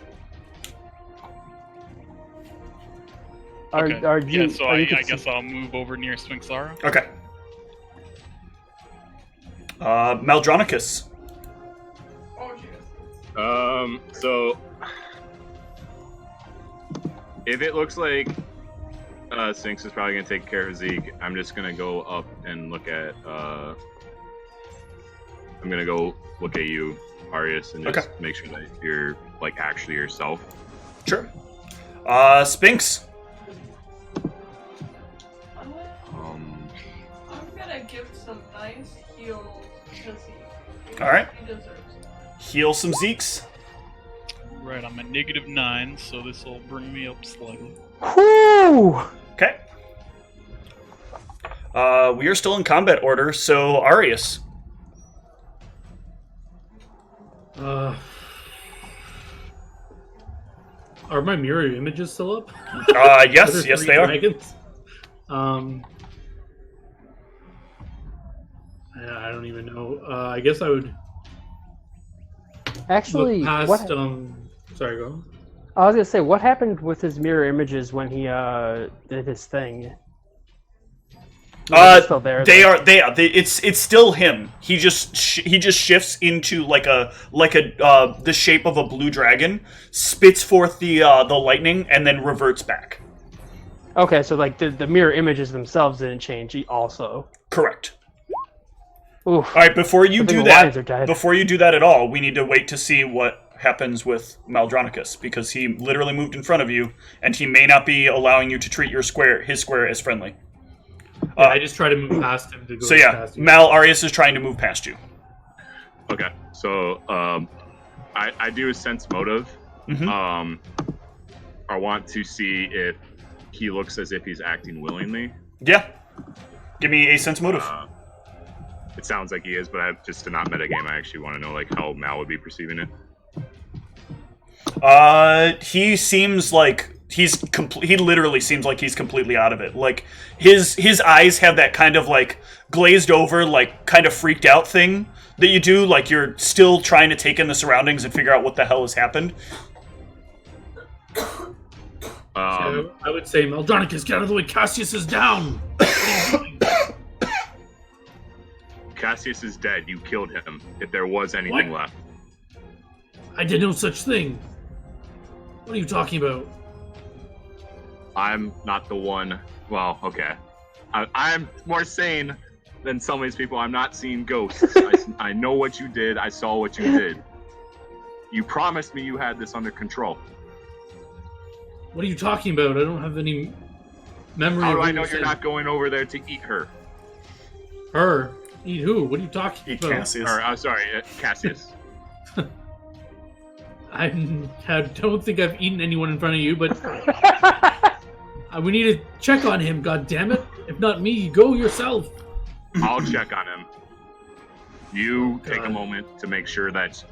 I guess I'll move over near Sphinxara. Okay. Maldronicus. Oh, jeez. So if it looks like Sphinx is probably gonna take care of Zeke, I'm just gonna go up and look at I'm gonna go look at you, Arius, and just make sure that you're, like, actually yourself. Sure. Sphinx. I'm gonna give some nice heals to Zeke. Alright. He deserves it. Heal some Zeeks. Right, I'm at -9, so this will bring me up slightly. Whoo! Okay. We are still in combat order, so Arius. Are my mirror images still up? Yes, yes they are. Dragons? I don't even know. I guess I would Actually, look past, sorry, go on. I was gonna say, what happened with his mirror images when he did his thing? Still there. They are. It's still him. He just shifts into the shape of a blue dragon, spits forth the lightning, and then reverts back. Okay, so like the mirror images themselves didn't change also. Correct. Oof. All right. Before you do lions are dead. that at all, we need to wait to see what happens with Maldronicus, because he literally moved in front of you, and he may not be allowing you to treat his square as friendly. Yeah, I just try to move past him to go past you. Arius is trying to move past you. Okay, so I do a sense motive. Mm-hmm. I want to see if he looks as if he's acting willingly. Yeah. Give me a sense motive. It sounds like he is, but just to not metagame, I actually want to know, like, how Mal would be perceiving it. He seems like he literally seems like he's completely out of it. Like, his eyes have that kind of, like, glazed over, like, kind of freaked out thing that you do, like you're still trying to take in the surroundings and figure out what the hell has happened. So I would say, Maldronicus, get out of the way, Cassius is down! Cassius is dead. You killed him, if there was anything left. I did no such thing. What are you talking about? I'm not the one. Well, okay. I'm more sane than some of these people. I'm not seeing ghosts. I know what you did. I saw what you did. You promised me you had this under control. What are you talking about? I don't have any memory. How do I know you're not going over there to eat her? Her? Eat who? What are you talking about? Cassius. Or, I'm sorry, Cassius. I don't think I've eaten anyone in front of you, but we need to check on him. God damn it! If not me, go yourself. I'll check on him. You take a moment to make sure that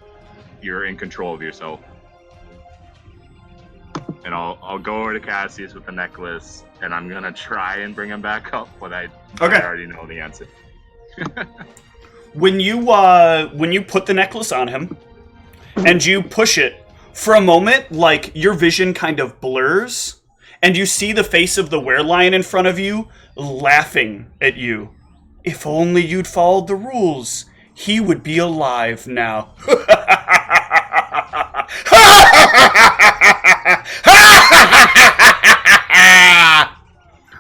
you're in control of yourself. And I'll go over to Cassius with the necklace, and I'm gonna try and bring him back up, but I already know the answer. When you put the necklace on him, and you push it, for a moment, like, your vision kind of blurs, and you see the face of the werelion in front of you, laughing at you. If only you'd followed the rules, he would be alive now.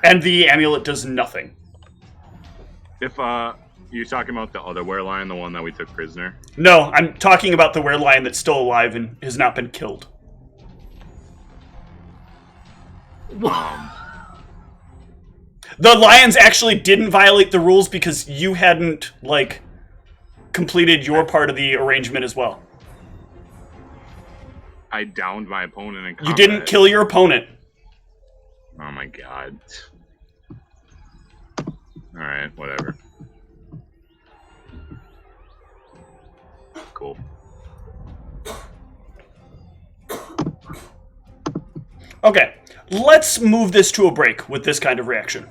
And the amulet does nothing. If you're talking about the other werelion, the one that we took prisoner? No, I'm talking about the werelion that's still alive and has not been killed. The lions actually didn't violate the rules because you hadn't, like, completed your part of the arrangement as well. I downed my opponent in combat. You didn't kill your opponent. Oh my god. Alright, whatever. Cool. Okay, let's move this to a break with this kind of reaction.